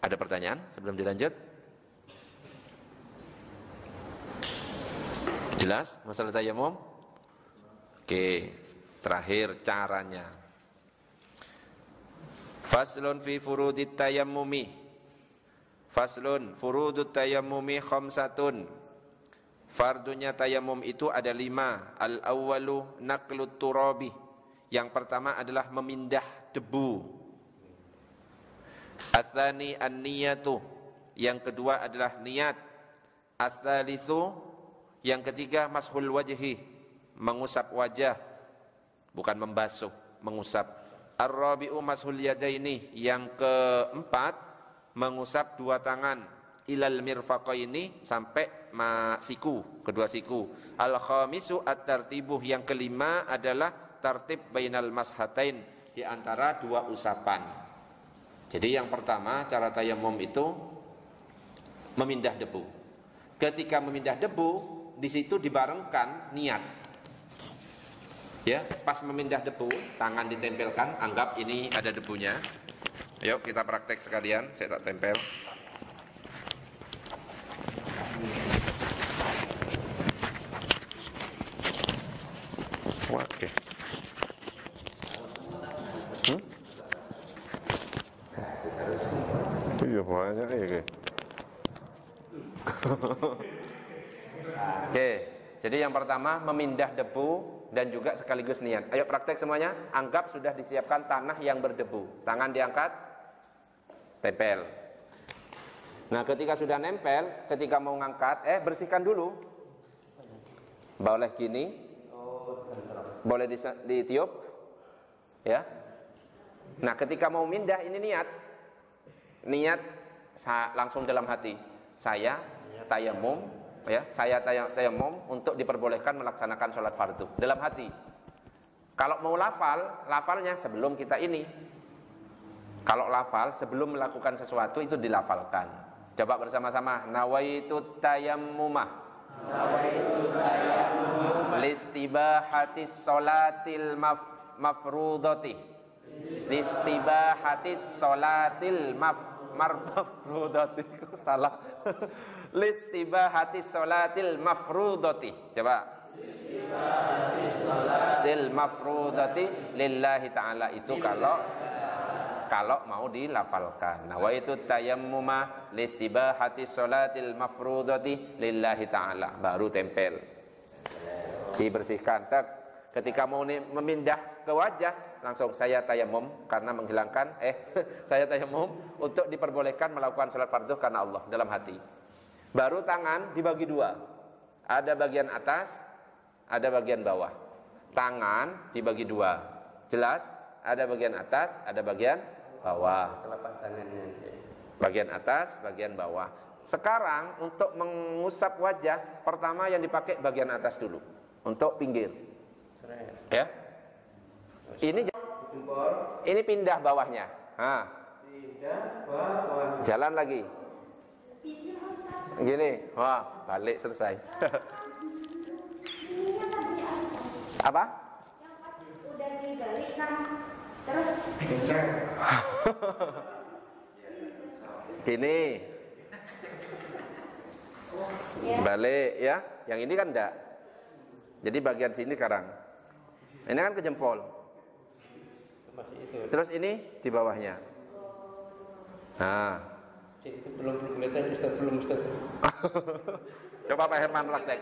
Ada pertanyaan sebelum dilanjut? Jelas masalah tayamum? Oke, terakhir caranya. Faslun fi furudit tayammumi. Faslun furudut tayammumi khamsatun. Fardunya tayamum itu ada 5. Al-awwalu naqlut turabi. Yang pertama adalah memindah debu. Ats-tsani an-niyatu. Yang kedua adalah niat. Ats-tsalisu, yang ketiga mashul wajhi, mengusap wajah, bukan membasuh, mengusap. Ar-rabi'u mashul yadaini, yang keempat mengusap dua tangan, ilal mirfaqaini, sampai siku, kedua siku. Al-khamisu at-tartibuh, yang kelima adalah tartib bainal mashatain, di antara dua usapan. Jadi yang pertama cara tayamum itu memindah debu. Ketika memindah debu, di situ dibarengkan niat. Ya, pas memindah debu, tangan ditempelkan, anggap ini ada debunya. Yuk kita praktek sekalian, saya tak tempel. Oke. Iya banyak ya. Oke, jadi yang pertama memindah debu dan juga sekaligus niat. Ayo praktek semuanya. Anggap sudah disiapkan tanah yang berdebu. Tangan diangkat, tempel. Nah, ketika sudah nempel, ketika mau ngangkat, bersihkan dulu. Boleh gini, boleh ditiup, ya. Nah, ketika mau mindah ini niat langsung dalam hati. Saya tayamum, ya, saya tayamum untuk diperbolehkan melaksanakan sholat fardu dalam hati. Kalau mau lafalnya sebelum kita ini. Kalau lafal sebelum melakukan sesuatu itu dilafalkan. Coba bersama-sama. Nawaitu tayammumah. Nawaitu tayammumah. Listibahatis sholatil mafrudati. Listibahatis sholatil mafrudati. Salah. Listibahatis sholatil mafrudati. Coba. Listibahatis sholatil mafrudati lillahi ta'ala. Itu kalau mau dilafalkan. Nawaitu tayammuma listibahatis sholatil mafrudati lillahi ta'ala. Baru tempel. Dibersihkan. Ketika mau memindah ke wajah, langsung saya tayamum karena menghilangkan saya tayamum untuk diperbolehkan melakukan sholat fardu karena Allah dalam hati. Baru tangan dibagi dua. Ada bagian atas, ada bagian bawah. Tangan dibagi dua. Jelas? Ada bagian atas, ada bagian bawah. Telapak tangannya. Bagian atas, bagian bawah. Sekarang untuk mengusap wajah, pertama yang dipakai bagian atas dulu untuk pinggir. Ya. Ini pindah bawahnya. Nah. Pindah bawah. Jalan lagi. Gini. Wah, balik selesai. Apa? Yang pas udah dibalik kan terus gini. Balik ya. Yang ini kan enggak. Jadi bagian sini sekarang. Ini kan ke jempol. Terus ini di bawahnya. Nah. Itu belum kelihatan Ustaz, belum Ustaz. Coba Pak Herman praktek.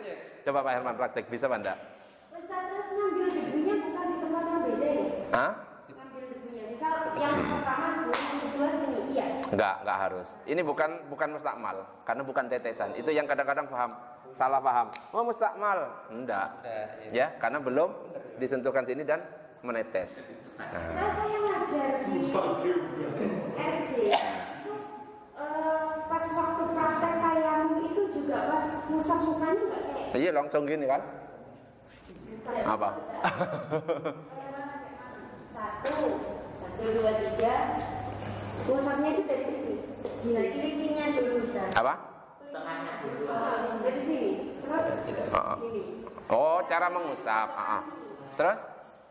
Coba Pak Herman praktek, bisa Pak enggak? Ustaz, terus ngambil debunya bukan di tempat yang beda ya? Hah? Ngambil debunya. Misal yang pertama sini, yang kedua sini, iya. Enggak harus. Ini bukan mustakmal, karena bukan tetesan. Itu yang kadang-kadang salah paham. Oh, mustakmal. Enggak. Ya, karena belum disentuhkan sini dan menetes. Nah. Saya ngajar di RJ itu pas waktu praktek tayamum itu juga pas ngusap mukanya nggak kayak Iya, langsung gini kan? Apa? 1, 2, 3. Ngusapnya itu dari sini. Dari kirinya dulu Ustaz. Apa? Tengahnya dulu. Dari sini. Terus ini. Oh, cara mengusap. Terus?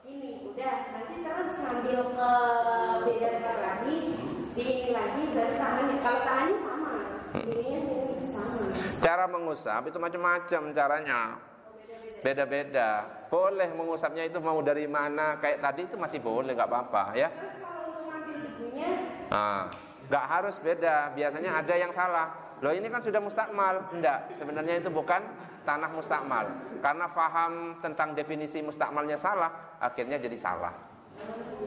Ini udah, nanti terus ngambil ke beda tempat lagi, di ini lagi, baru tangannya. Kalau tangannya sama, ininya sini sama. Cara mengusap itu macam-macam caranya. Beda-beda. Boleh mengusapnya itu mau dari mana, kayak tadi itu masih boleh, nggak apa-apa ya. Terus kalau untuk ngambil debunya, Nggak harus beda. Biasanya ada yang salah. Loh, ini kan sudah mustakmal. Enggak, sebenarnya itu bukan tanah mustakmal. Karena faham tentang definisi mustakmalnya salah, akhirnya jadi salah.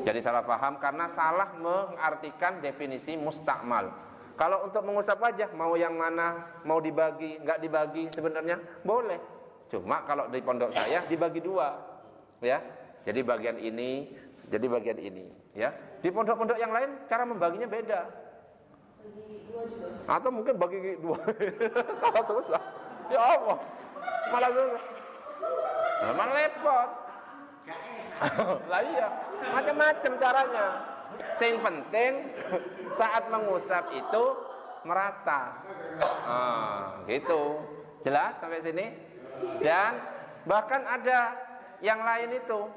Jadi salah faham karena salah mengartikan definisi mustakmal. Kalau untuk mengusap wajah, mau yang mana, mau dibagi, nggak dibagi, sebenarnya boleh. Cuma kalau di pondok saya dibagi dua, ya. Jadi bagian ini, jadi bagian ini, ya. Di pondok-pondok yang lain cara membaginya beda. Atau mungkin bagi dua. Malah susah. Ya Allah. Malah susah. Malah repot. Lah iya, macam-macam caranya. Yang penting saat mengusap itu merata. Gitu. Jelas sampai sini? Dan bahkan ada yang lain itu.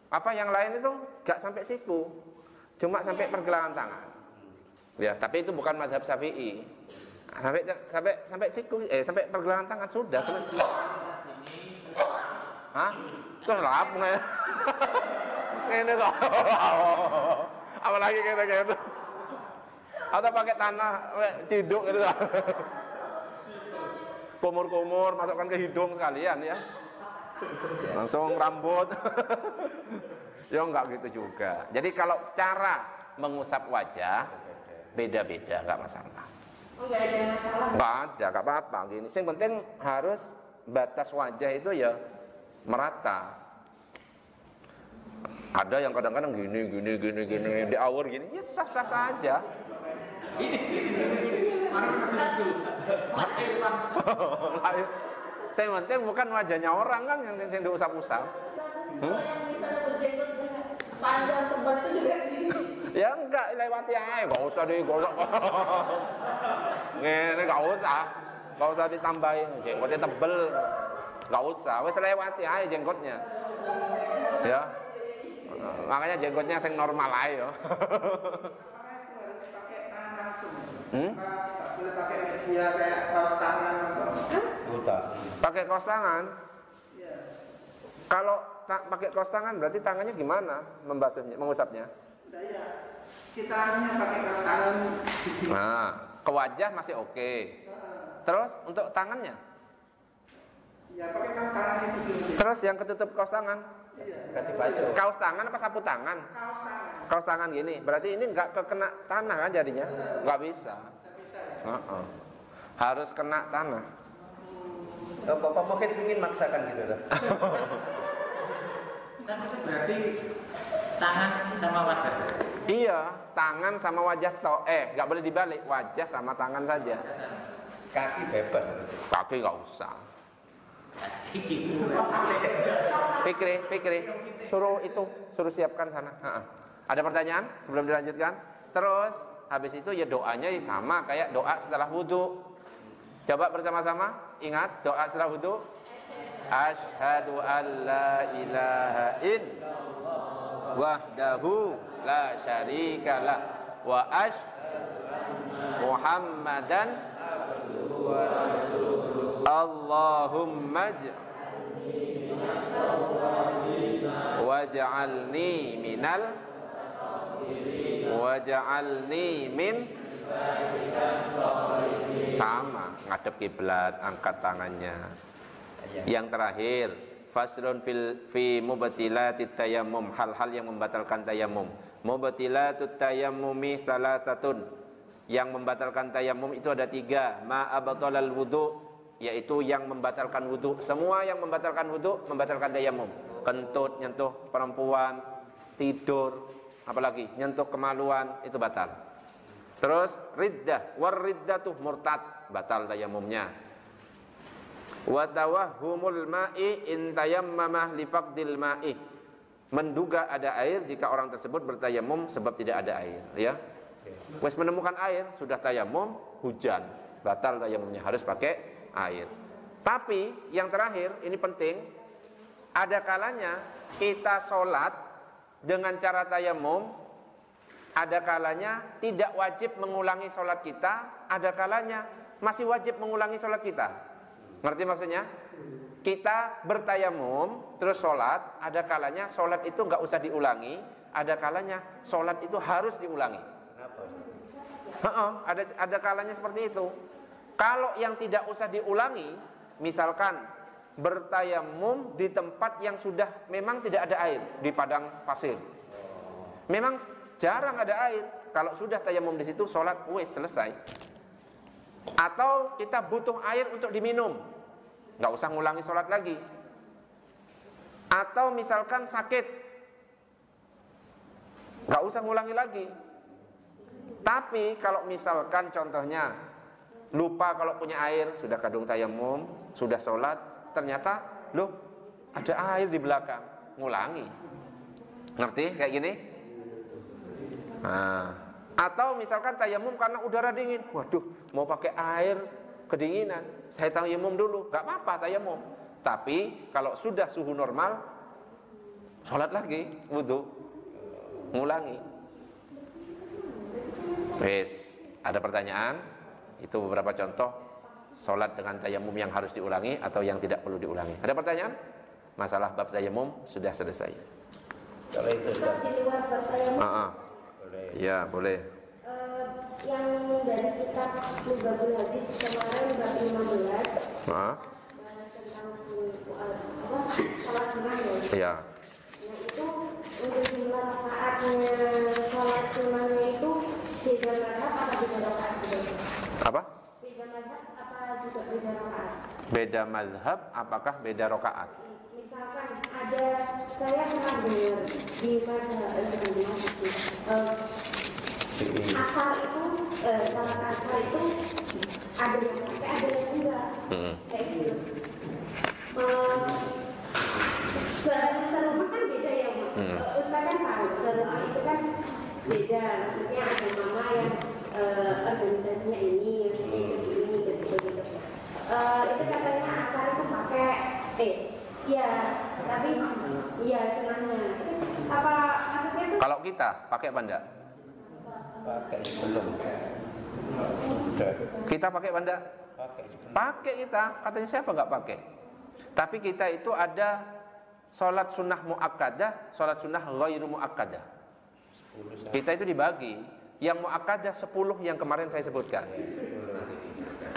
Apa yang lain itu gak sampai siku. Cuma sampai pergelangan tangan. Ya, tapi itu bukan mazhab Syafi'i. Sampai siku, sampai pergelangan tangan sudah selesai. Hah? Terus lap nggak? Ini kok. Apalagi kayak gitu. Atau pakai tanah ciduk gitu. Kumur-kumur masukkan ke hidung sekalian ya. Langsung rambut. Ya enggak gitu juga. Jadi kalau cara mengusap wajah beda-beda, enggak masalah. enggak ada masalah. Enggak ada, enggak apa-apa gini. Yang penting harus batas wajah itu ya merata. Ada yang kadang-kadang gini di awur gini, ya sah-sah saja. Saya penting bukan wajahnya orang kan yang diusap-usap. Yang misalnya berjenggot panjang tebal itu juga gini. Ya enggak, lewati aja, enggak usah digosok. Ngene enggak usah ditambahin, jenggotnya tebel. Enggak usah, wis lewati aja jenggotnya. Ya. Makanya jenggotnya sing normal aja ya. Boleh pakai media kayak kaos tangan atau Pakai kaos tangan? Kalau pakai kaos tangan berarti tangannya gimana membasuhnya, mengusapnya? ya, kita hanya pakai kaos tangan. Nah, ke wajah masih oke. Terus untuk tangannya? Ya pakai kaos tangan itu dulu. Terus yang ketutup kaos tangan? Kaos tangan apa sapu tangan? Kaos tangan. Kaos tangan gini, berarti ini nggak kena tanah kan jadinya? Nggak bisa. Harus kena tanah. Bapak mungkin ingin maksakan gitu kan? Kan itu berarti tangan sama wajah. Iya, tangan sama wajah toh. Nggak boleh dibalik, wajah sama tangan saja. Kaki bebas. Kaki nggak usah. Fikri, suruh siapkan sana. Ada pertanyaan sebelum dilanjutkan? Terus habis itu ya doanya sama kayak doa setelah wudu. Coba bersama-sama ingat doa setelah wudu. Asyhadu an la ilaha illallah wahdahu la syarikalah wa Muhammadan Allahumma waj'alni min sama ngadep kiblat, angkat tangannya. Yang terakhir, faslun fi mubtilatit tayammum, hal-hal yang membatalkan tayammum. Mubtilatut tayammumi salasatun. Yang membatalkan tayammum itu ada 3. Ma abtalal wudu, yaitu yang membatalkan wudu. Semua yang membatalkan wudu membatalkan tayammum. Kentut, nyentuh perempuan, tidur, apalagi nyentuh kemaluan itu batal. Terus riddah, war-riddatuh murtad, batal tayammumnya. Wa tawahhumul ma'i in tayammama li faqdil ma'i, menduga ada air jika orang tersebut bertayamum sebab tidak ada air, ya. Wes menemukan air, sudah tayamum, hujan, batal tayamumnya, harus pakai air. Tapi yang terakhir ini penting, ada kalanya kita sholat dengan cara tayamum, ada kalanya tidak wajib mengulangi sholat kita, ada kalanya masih wajib mengulangi sholat kita. Ngerti maksudnya? Kita bertayamum terus sholat, ada kalanya sholat itu nggak usah diulangi, ada kalanya sholat itu harus diulangi. Ada kalanya seperti itu. Kalau yang tidak usah diulangi, misalkan bertayamum di tempat yang sudah memang tidak ada air, di padang pasir, memang jarang ada air. Kalau sudah tayamum di situ, sholat selesai. Atau kita butuh air untuk diminum, nggak usah ngulangi sholat lagi. Atau misalkan sakit, nggak usah ngulangi lagi. Tapi kalau misalkan contohnya lupa kalau punya air, sudah kadung tayamum, sudah sholat, ternyata loh ada air di belakang, ngulangi. Ngerti kayak gini? Nah, atau misalkan tayamum karena udara dingin, waduh mau pakai air kedinginan, saya tayamum dulu, nggak apa-apa tayamum. Tapi kalau sudah suhu normal, sholat lagi, wudu, ngulangi. Wes, ada pertanyaan? Itu beberapa contoh sholat dengan tayamum yang harus diulangi atau yang tidak perlu diulangi. Ada pertanyaan? Masalah bab tayamum sudah selesai. Kalau itu di luar bab tayamum. Ya, boleh. Yang dari kitab Lubabul Hadis kemarin bab 15. Tentang sholat sunnah ya. Iya. Nah itu untuk jumlah rakaatnya sholat sunnahnya itu beda mazhab apa beda rakaat juga? Apa? Beda mazhab apa juga beda rakaat? Beda mazhab apakah beda rakaat? Misalkan ada, saya pernah dengar di mazhab asar itu, salat asar itu ada yang pakai, ada yang enggak, kayak gitu. Serumah kan beda ya, Ustaz kan tahu serumah itu kan beda, maksudnya ada mama yang organisasinya ini, ini gitu. Itu katanya asar itu pakai ya, tapi ya senangnya. Apa maksudnya itu? Kalau kita pakai apa enggak? pakai belum. Kita pakai apa enggak? Pakai kita. Katanya siapa enggak pakai? Tapi kita itu ada sholat sunnah muakkadah, sholat sunnah ghairu muakkadah. Kita itu dibagi. Yang muakkadah 10 yang kemarin saya sebutkan.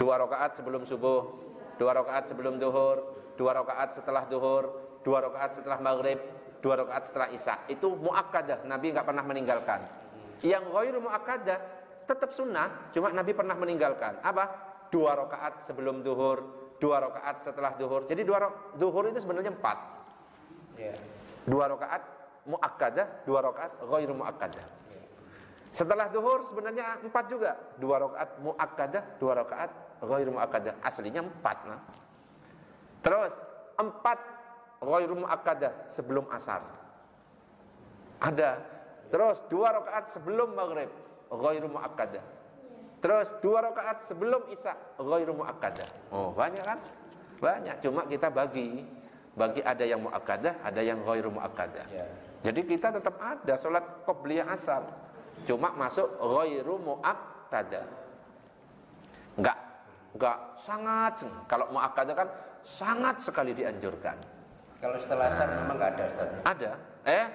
2 rakaat sebelum subuh, 2 rakaat sebelum duhur, 2 rakaat setelah duhur, 2 rakaat setelah maghrib, 2 rakaat setelah isya. Itu muakkadah, Nabi enggak pernah meninggalkan. Yang ghairu muakkadah tetap sunnah, cuma Nabi pernah meninggalkan. Apa? 2 rakaat sebelum duhur, 2 rakaat setelah duhur. Jadi duhur itu sebenarnya 4. 2 rakaat muakkadah, 2 rakaat ghairu muakkadah. Setelah duhur sebenarnya 4 juga. 2 rakaat muakkadah, 2 rakaat ghairu muakkadah. Aslinya 4. Nah. Terus 4 ghairu muakkadah sebelum asar. Ada. Terus 2 rakaat sebelum maghrib ghairu muakkadah. Terus 2 rakaat sebelum isya ghairu muakkadah. Oh, banyak kan? Banyak. Cuma kita bagi ada yang muakkadah, ada yang ghairu muakkadah. Ya. Jadi kita tetap ada salat qobliyah asar. Cuma masuk ghairu muakkadah. Enggak sangat. Kalau muakkadah kan sangat sekali dianjurkan. Kalau setelah asar memang enggak ada, Ustaz. Ada.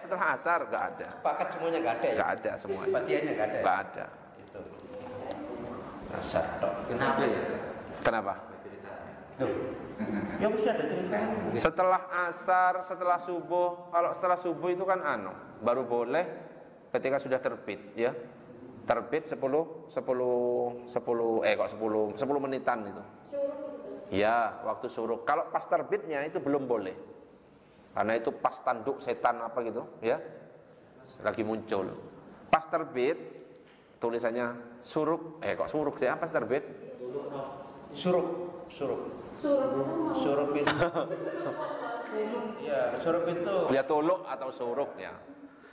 Setelah asar enggak ada. Sepakat semuanya enggak ada ya? Enggak ada semuanya. Fatihahnya enggak ada. Enggak ada. Itu. Asar tok. Kenapa ya? Kenapa? Ya mesti ada ceritanya. Setelah asar, setelah subuh. Kalau setelah subuh itu kan baru boleh ketika sudah terbit, ya. Terbit 10 menitan itu. Ya, waktu syuruk. Kalau pas terbitnya itu belum boleh. Karena itu pas tanduk setan apa gitu, ya. Lagi muncul. Pas terbit tulisannya suruk. Suruk sih? Apa terbit? Suruk itu. Ya, suruk itu. Ya tuluk atau suruk ya.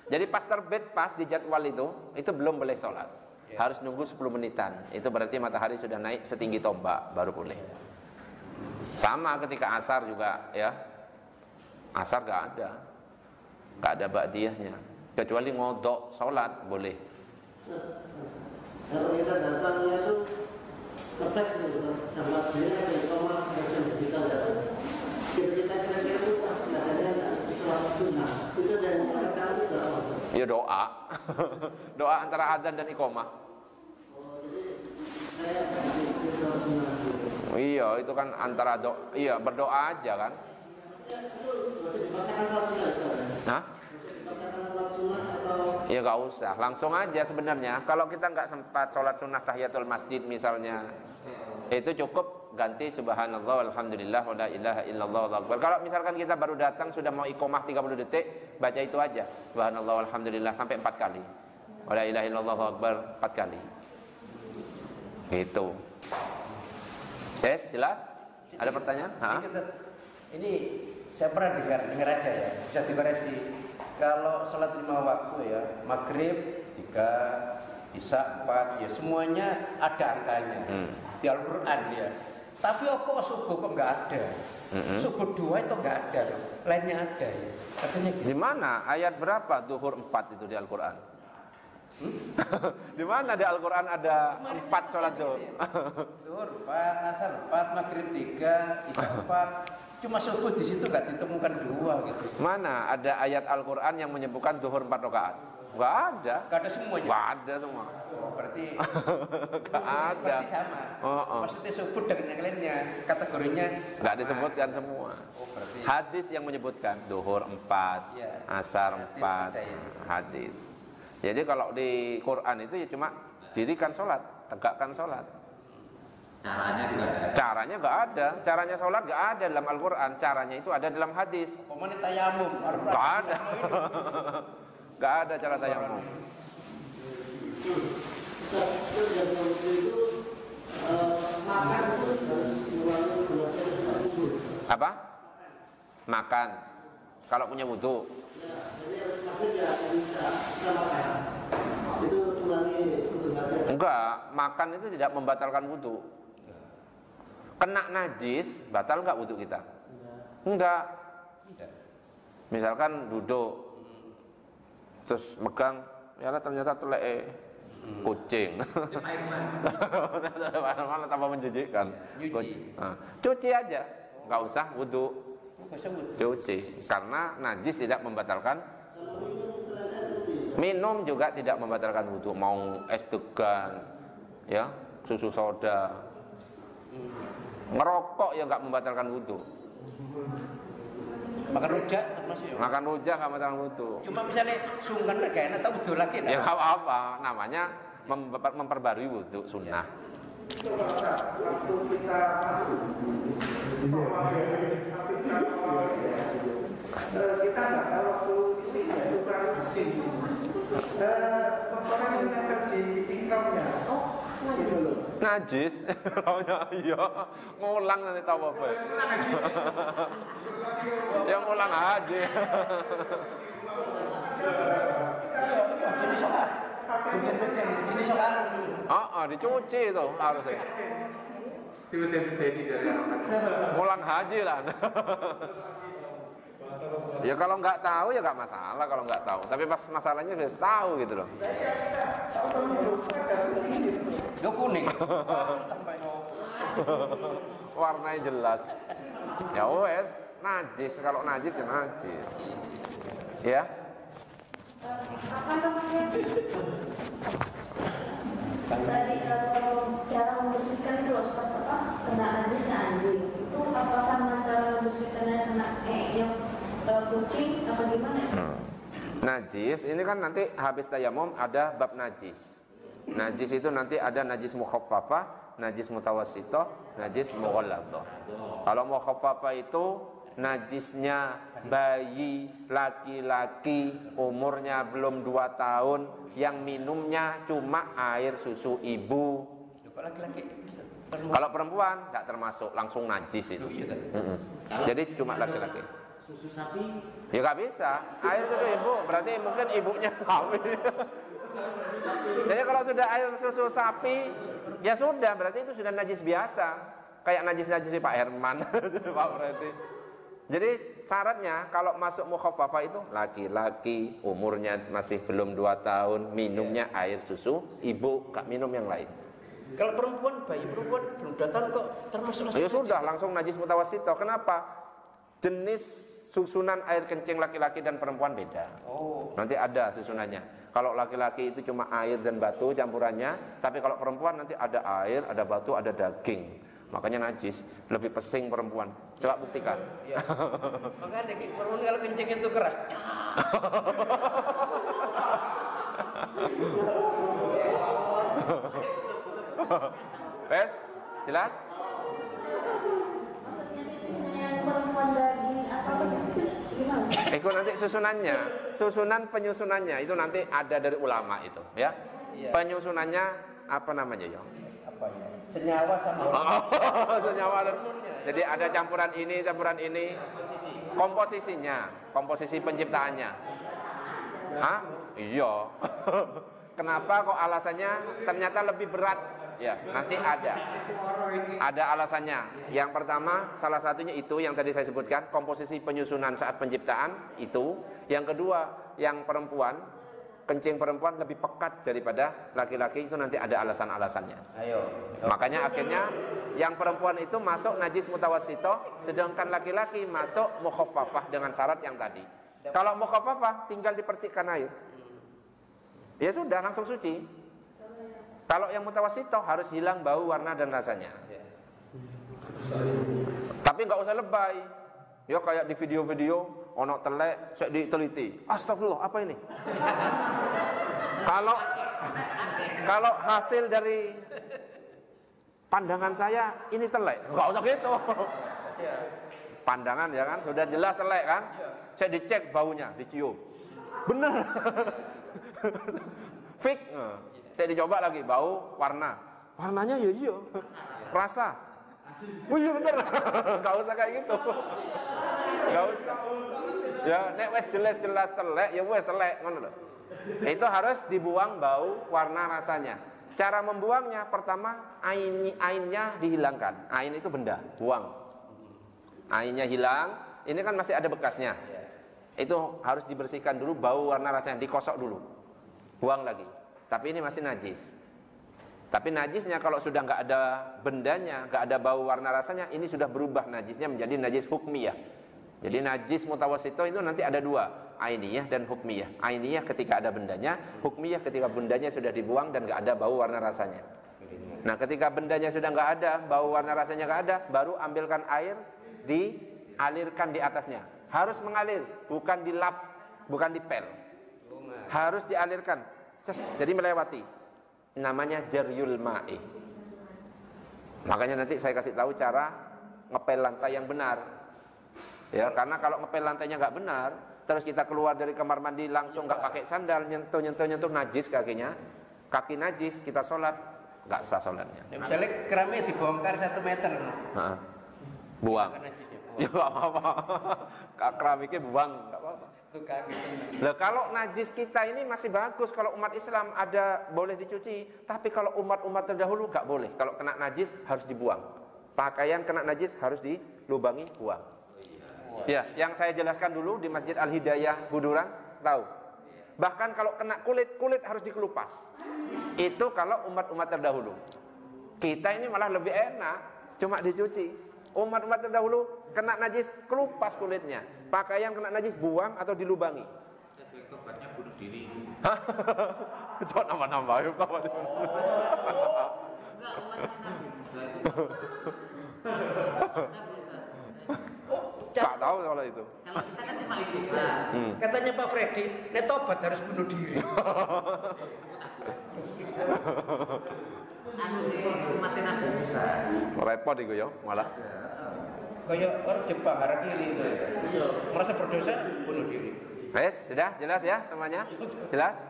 Jadi pas terbit, pas di jadwal itu belum boleh sholat. Ya. Harus nunggu 10 menitan. Itu berarti matahari sudah naik setinggi tombak baru boleh. Sama ketika asar juga ya. Asar gak ada ba'diyahnya. Kecuali ngodok sholat boleh. Kalau kita datangnya itu kepes gitu sama dia ada koma kita lihat. Kita kira-kira itu katanya sholat sunnah. Itu dari kata itu ya doa. Doa antara adzan dan iqamah. Iya, itu kan antara berdoa aja kan. Hah? Ya gak usah, langsung aja sebenarnya. Kalau kita nggak sempat sholat sunnah tahiyatul masjid misalnya, itu cukup ganti subhanallah walhamdulillah wa la ilaha illallah wallahu akbar. Kalau misalkan kita baru datang sudah mau iqamah 30 detik, baca itu aja subhanallah walhamdulillah sampai 4 kali, wa la ilaha illallah wallahu akbar 4 kali. Gitu. Yes, jelas? Ada pertanyaan? Ini saya pernah dengar aja ya, bisa dikoreksi. Kalau sholat 5 waktu ya, maghrib 3, isya 4, ya semuanya ada angkanya di Al-Quran ya. Tapi apa subuh kok nggak ada? Subuh 2 itu nggak ada, lainnya ada ya. Katanya gitu. Di mana? Ayat berapa? Zuhur 4 itu di Al-Quran? Di mana di Al-Quran ada 4 sholat zuhur? Zuhur 4, asar 4, maghrib 3, isya 4. Cuma subuh di situ nggak ditemukan 2 gitu. Mana ada ayat Al-Quran yang menyebutkan zuhur 4 rakaat? Nggak ada. Nggak ada semuanya. Nggak ada semua. Oh, berarti nggak ada. Berarti sama. Maksudnya subuh dengan yang lainnya kategorinya sama. Nggak disebutkan semua. Oh, berarti hadis yang menyebutkan zuhur 4, ya, asar 4, ya. Hadis. Jadi kalau di Quran itu ya cuma dirikan sholat, tegakkan sholat. Caranya juga ada. Caranya nggak ada. Caranya sholat nggak ada dalam Al-Quran. Caranya itu ada dalam hadis. Pemani tayamum. Nggak ada. Nggak ada cara tayamum. Apa? Makan. Kalau punya wudu. Enggak, makan itu tidak membatalkan wudu. Kena najis, batal enggak wudu kita? Enggak. Misalkan duduk, terus megang, ya ternyata telek kucing. Malah tambah menjijikkan. Cuci aja, enggak usah wudu. Cuci, karena najis tidak membatalkan. Minum juga tidak membatalkan wudu. Mau es degan, ya, susu soda, ngerokok ya nggak membatalkan wudu. Makan rujak termasuk ya? Makan rujak nggak membatalkan wudu. Cuma misalnya sungkan kayak atau wudu lagi ya nggak apa-apa, namanya memperbarui wudu sunnah. Kita nggak tahu waktu itu itu kan besi. kan ini nempel di tingkapnya. Oh, Gitu loh. Najis. Iya, ngulang nanti tawaf. Ya ngulang aja. Dicuci itu harusnya. Ngulang haji lah. Ya kalau nggak tahu ya nggak masalah kalau nggak tahu. Tapi pas masalahnya harus tahu gitu loh. Itu kuning. Warnanya jelas. Ya wes, najis. Kalau najis ya najis. Ya. Apa namanya? Tadi cara membersihkan itu loh, apa kena najisnya anjing. Itu apa sama cara membersihkannya kena yang kucing apa gimana? Najis ini kan nanti habis tayamum ada bab najis. Najis itu nanti ada najis mukhaffafah, najis mutawassithah, najis mughalladhah. Kalau mukhaffafah itu najisnya bayi laki-laki umurnya belum 2 tahun yang minumnya cuma air susu ibu. Kalau perempuan tidak termasuk, langsung najis itu. Jadi cuma laki-laki. Susu sapi? Ya nggak bisa, air susu ibu berarti mungkin ibunya hamil. Jadi kalau sudah air susu sapi, ya sudah berarti itu sudah najis biasa, kayak najis-najis Pak Herman, Pak berarti. Jadi syaratnya kalau masuk mukhaffafah itu laki-laki umurnya masih belum 2 tahun minumnya air susu ibu, nggak minum yang lain. Kalau perempuan, bayi perempuan belum 2 tahun kok termasuk Ya sudah langsung najis mutawassithah. Kenapa? Jenis susunan air kencing laki-laki dan perempuan beda. Nanti ada susunannya. Kalau laki-laki itu cuma air dan batu campurannya, tapi kalau perempuan nanti ada air, ada batu, ada daging. Makanya najis, lebih pesing perempuan. Coba buktikan. Ya. Makanya perempuan kalau kencing itu keras. Wes, jelas? Maksudnya misalnya perempuan daging apa begitu gimana? Itu nanti susunannya, susunan penyusunannya itu nanti ada dari ulama itu, ya. Iya. Penyusunannya apa namanya ya? Apa ya? Senyawa sama Senyawa. Jadi ada campuran ini, komposisi penciptaannya. Hah? Iya. Kenapa kok alasannya ternyata lebih berat? Ya, nanti ada alasannya. Yang pertama, salah satunya itu yang tadi saya sebutkan, komposisi penyusunan saat penciptaan itu. Yang kedua, yang perempuan, kencing perempuan lebih pekat daripada laki-laki, itu nanti ada alasan-alasannya. Ayo. Makanya akhirnya yang perempuan itu masuk najis mutawassithah, sedangkan laki-laki masuk mukhaffafah dengan syarat yang tadi. Kalau mukhaffafah tinggal dipercikkan air. Ya sudah langsung suci. Kalau yang mutawassithah harus hilang bau, warna dan rasanya. Tapi nggak usah lebay. Ya kayak di video-video ono telek, saya diteliti. Astagfirullah, apa ini? Kalau hasil dari pandangan saya ini telek, nggak usah gitu. Pandangan ya kan, sudah jelas telek kan? Saya dicek baunya, dicium. Bener. Fix. Saya dicoba lagi, bau, warnanya ya iya, rasa, oh iya bener, nggak usah kayak gitu, nggak usah. Ya, nek wes jelas telek, ya wes telek, ngono loh. Itu harus dibuang bau, warna, rasanya. Cara membuangnya pertama ainnya dihilangkan. Ain itu benda, buang. Ainnya hilang, ini kan masih ada bekasnya. Itu harus dibersihkan dulu, bau, warna, rasanya dikosok dulu, buang lagi. Tapi ini masih najis. Tapi najisnya kalau sudah nggak ada bendanya, nggak ada bau warna rasanya, ini sudah berubah najisnya menjadi najis hukmiyah. Jadi najis mutawassithah itu nanti ada 2, ainiyah dan hukmiyah. Ainiyah ketika ada bendanya, hukmiyah ketika bendanya sudah dibuang dan nggak ada bau warna rasanya. Nah ketika bendanya sudah nggak ada, bau warna rasanya nggak ada, baru ambilkan air, dialirkan di atasnya. Harus mengalir, bukan dilap, bukan dipel. Harus dialirkan. Jadi melewati, namanya jaryul ma'i. Makanya nanti saya kasih tahu cara ngepel lantai yang benar. Ya, karena kalau ngepel lantainya nggak benar, terus kita keluar dari kamar mandi langsung nggak pakai sandal, nyentuh najis kakinya, kaki najis, kita sholat, nggak sah sholatnya. Ya, misalnya keramik dibongkar 1 meter, buang. najisnya buang. Ya nggak apa-apa, keramiknya buang, nggak apa-apa. Itu kaki. Lah kalau najis kita ini masih bagus, kalau umat Islam ada boleh dicuci, tapi kalau umat-umat terdahulu nggak boleh. Kalau kena najis harus dibuang. Pakaian kena najis harus dilubangi, buang. Ya, yang saya jelaskan dulu di Masjid Al-Hidayah Buduran, tahu? Bahkan kalau kena kulit harus dikelupas. Itu kalau umat-umat terdahulu. Kita ini malah lebih enak, cuma dicuci. Umat-umat terdahulu kena najis, kelupas kulitnya. Pakaian kena najis, buang atau dilubangi. Tobatnya bunuh diri. Coba nambah-nambah. Enggak, umatnya Nabi Musa itu. Tak tahu kalau itu. Kalau kita kan cuma istighfar. Katanya Pak Freddy, nek tobat harus bunuh diri. Umatnya Nabi Musa. Repot itu ya, malah. Kayak orang Jepang harakiri itu. Iya. Merasa berdosa, bunuh diri. Wes, sudah jelas ya semuanya? Jelas?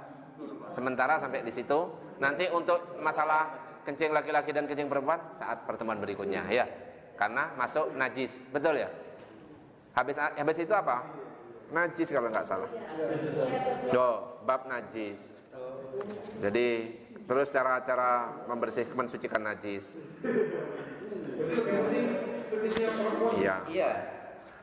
Sementara sampai di situ. Nanti untuk masalah kencing laki-laki dan kencing perempuan saat pertemuan berikutnya ya. Karena masuk najis, betul ya? Habis itu apa? Najis kalau nggak salah. Bab najis. Jadi terus cara-cara mensucikan najis. Iya.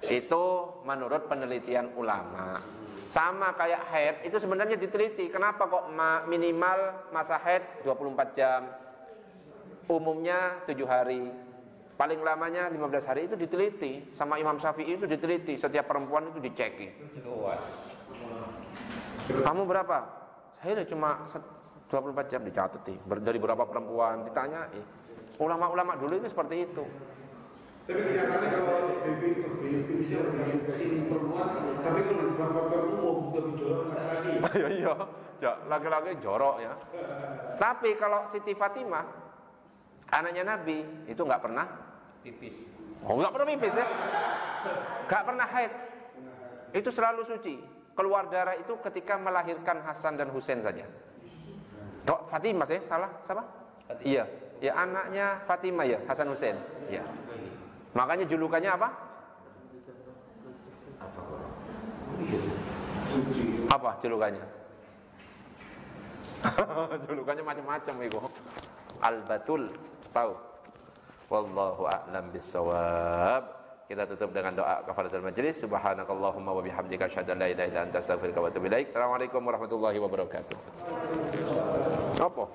Itu menurut penelitian ulama. Sama kayak haid itu sebenarnya diteliti. Kenapa kok minimal masa haid 24 jam? Umumnya 7 hari. Paling lamanya 15 hari itu diteliti. Sama Imam Syafi'i itu diteliti. Setiap perempuan itu diceki. Kamu berapa? Saya cuma 24 jam dicatat. Dari berapa perempuan ditanyai. Ulama-ulama dulu itu seperti itu. Tapi kenyataannya kalau bisa berisi perempuan, tapi kalau di tempat umum lebih jorok laki-laki. Iya, laki-laki jorok ya. Tapi kalau Siti Fatimah, anaknya Nabi, itu nggak pernah Pipis. Oh, nggak pernah pipis ya? Nggak pernah haid. Itu selalu suci. Keluar darah itu ketika melahirkan Hasan dan Husain saja. Kok Fatimah sih? Salah? Siapa? Fatimah. Iya, ya anaknya Fatimah ya, Hasan Husain. Iya. Makanya julukannya apa? Apa julukannya? Julukannya macam-macam itu. Al-Batul, tahu? Wallahu a'lam bissawab. Kita tutup dengan doa kafaratul majlis. Subhanakallahumma wa bihamdika asyhadu an la ilaha illa anta astaghfiruka wa atubu ilaik. Assalamualaikum warahmatullahi wabarakatuh. Apa?